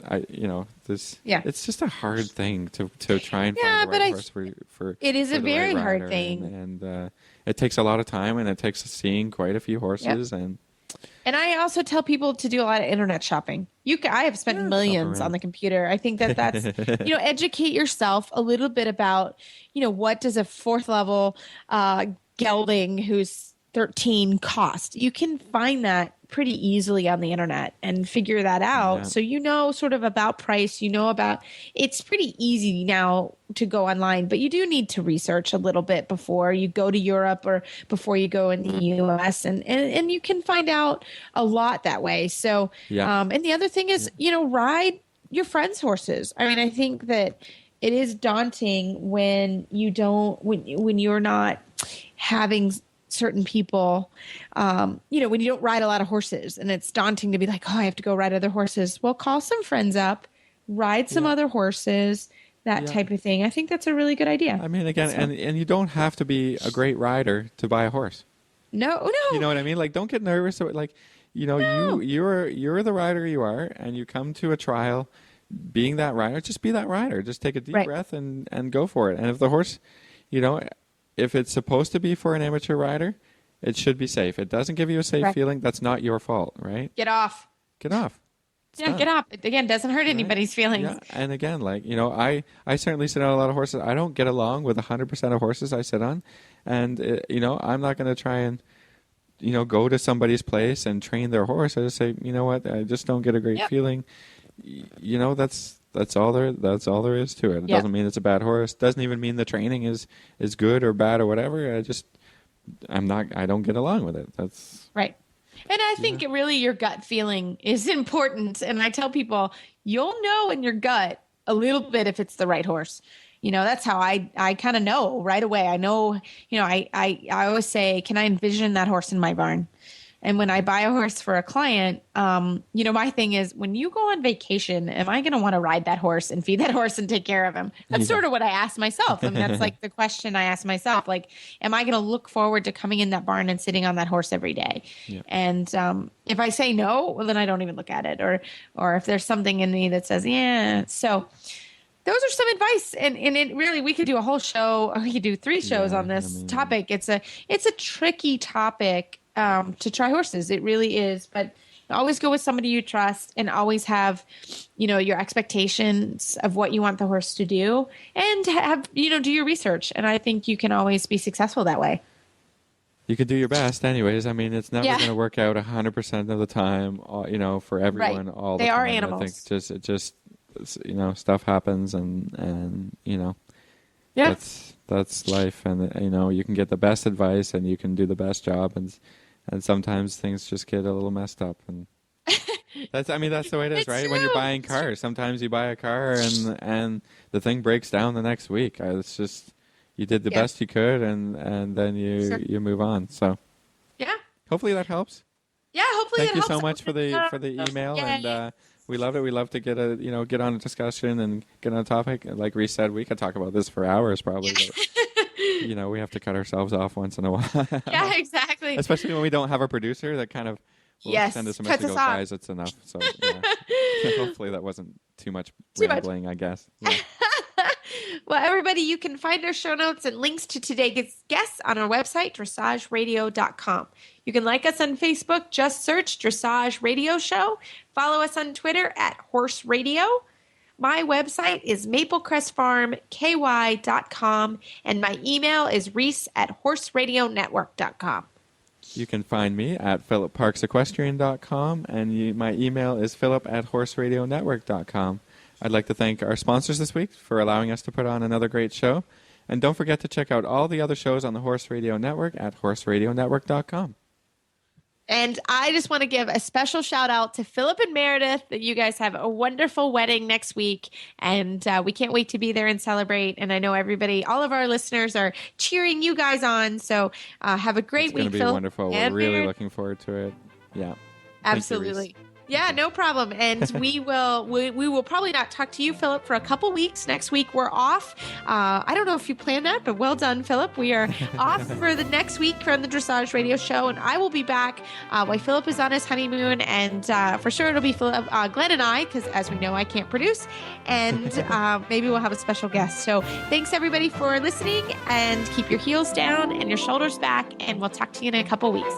It's just a hard thing to try and find the right horse for. It is for a the very right hard rider. thing, and it takes a lot of time, and it takes seeing quite a few horses And I also tell people to do a lot of internet shopping. I have spent millions on the computer. I think that's, educate yourself a little bit about, what does a fourth level gelding who's 13 cost? You can find that pretty easily on the internet and figure that out. Yeah. So, sort of about price, it's pretty easy now to go online, but you do need to research a little bit before you go to Europe or before you go in the US and you can find out a lot that way. So, and the other thing is, ride your friends' horses. I mean, I think that it is daunting when when you're not having certain people, when you don't ride a lot of horses, and it's daunting to be like, oh, I have to go ride other horses. Well, call some friends up, ride some other horses, that type of thing. I think that's a really good idea. I mean, again, and you don't have to be a great rider to buy a horse. No. You know what I mean? Like, don't get nervous. Like, you're the rider you are, and you come to a trial being that rider. Just be that rider. Just take a deep breath and go for it. And if the horse, if it's supposed to be for an amateur rider, it should be safe. It doesn't give you a safe feeling. That's not your fault, right? Get off. Get off. Get off. It, again, doesn't hurt anybody's feelings. Yeah. And again, I certainly sit on a lot of horses. I don't get along with 100% of horses I sit on. And, I'm not going to try and, go to somebody's place and train their horse. I just say, you know what? I just don't get a great feeling. That's all there is to it. It doesn't mean it's a bad horse. Doesn't even mean the training is good or bad or whatever. I don't get along with it. That's right. And I think really your gut feeling is important. And I tell people, you'll know in your gut a little bit if it's the right horse. That's how I kind of know right away. I know, I always say, can I envision that horse in my barn? And when I buy a horse for a client, my thing is, when you go on vacation, am I going to want to ride that horse and feed that horse and take care of him? That's sort of what I ask myself. And that's like the question I ask myself. Like, am I going to look forward to coming in that barn and sitting on that horse every day? Yeah. And if I say no, well, then I don't even look at it. Or if there's something in me that says, yeah. So those are some advice. And it really, we could do a whole show. Or we could do 3 shows on this topic. It's a tricky topic. To try horses. It really is. But always go with somebody you trust and always have, your expectations of what you want the horse to do and have, do your research. And I think you can always be successful that way. You could do your best anyways. I mean, it's never going to work out 100% of the time, for everyone all the time. They are animals. I think it just stuff happens and that's life. And, you can get the best advice and you can do the best job and and sometimes things just get a little messed up. And that's the way it is, It's right? When you're true. buying cars, sometimes you buy a car and the thing breaks down the next week. It's just you did the best you could, and then you move on. So Yeah. hopefully that helps. Yeah. Hopefully Thank it you helps. so much for the email, Yay. and we love it. We love to get on a discussion and get on a topic. Like Reese said, we could talk about this for hours probably. But, we have to cut ourselves off once in a while. Yeah, exactly. Especially when we don't have a producer that kind of will send us a cuts message. us off. Guys, it's enough. So hopefully that wasn't too much rambling, I guess. Yeah. Well, everybody, you can find our show notes and links to today's guests on our website, dressageradio.com. You can like us on Facebook. Just search Dressage Radio Show. Follow us on Twitter at Horse Radio. My website is maplecrestfarmky.com, and my email is reese@horseradionetwork.com. You can find me at philipparksequestrian.com, and my email is philip@horseradionetwork.com. I'd like to thank our sponsors this week for allowing us to put on another great show. And don't forget to check out all the other shows on the Horse Radio Network at horseradionetwork.com. And I just want to give a special shout out to Philip and Meredith that you guys have a wonderful wedding next week. And we can't wait to be there and celebrate. And I know everybody, all of our listeners are cheering you guys on. So have a great week, It's going to be Philip. wonderful. We're and really Meredith. looking forward to it. Yeah. Absolutely. Yeah, no problem. And we will probably not talk to you, Philip, for a couple weeks. Next week we're off. I don't know if you planned that, but well done, Philip. We are off for the next week from the Dressage Radio Show, and I will be back while Philip is on his honeymoon. And for sure it'll be Philip, Glenn and I, because as we know, I can't produce. And maybe we'll have a special guest. So thanks everybody for listening, and keep your heels down and your shoulders back. And we'll talk to you in a couple weeks.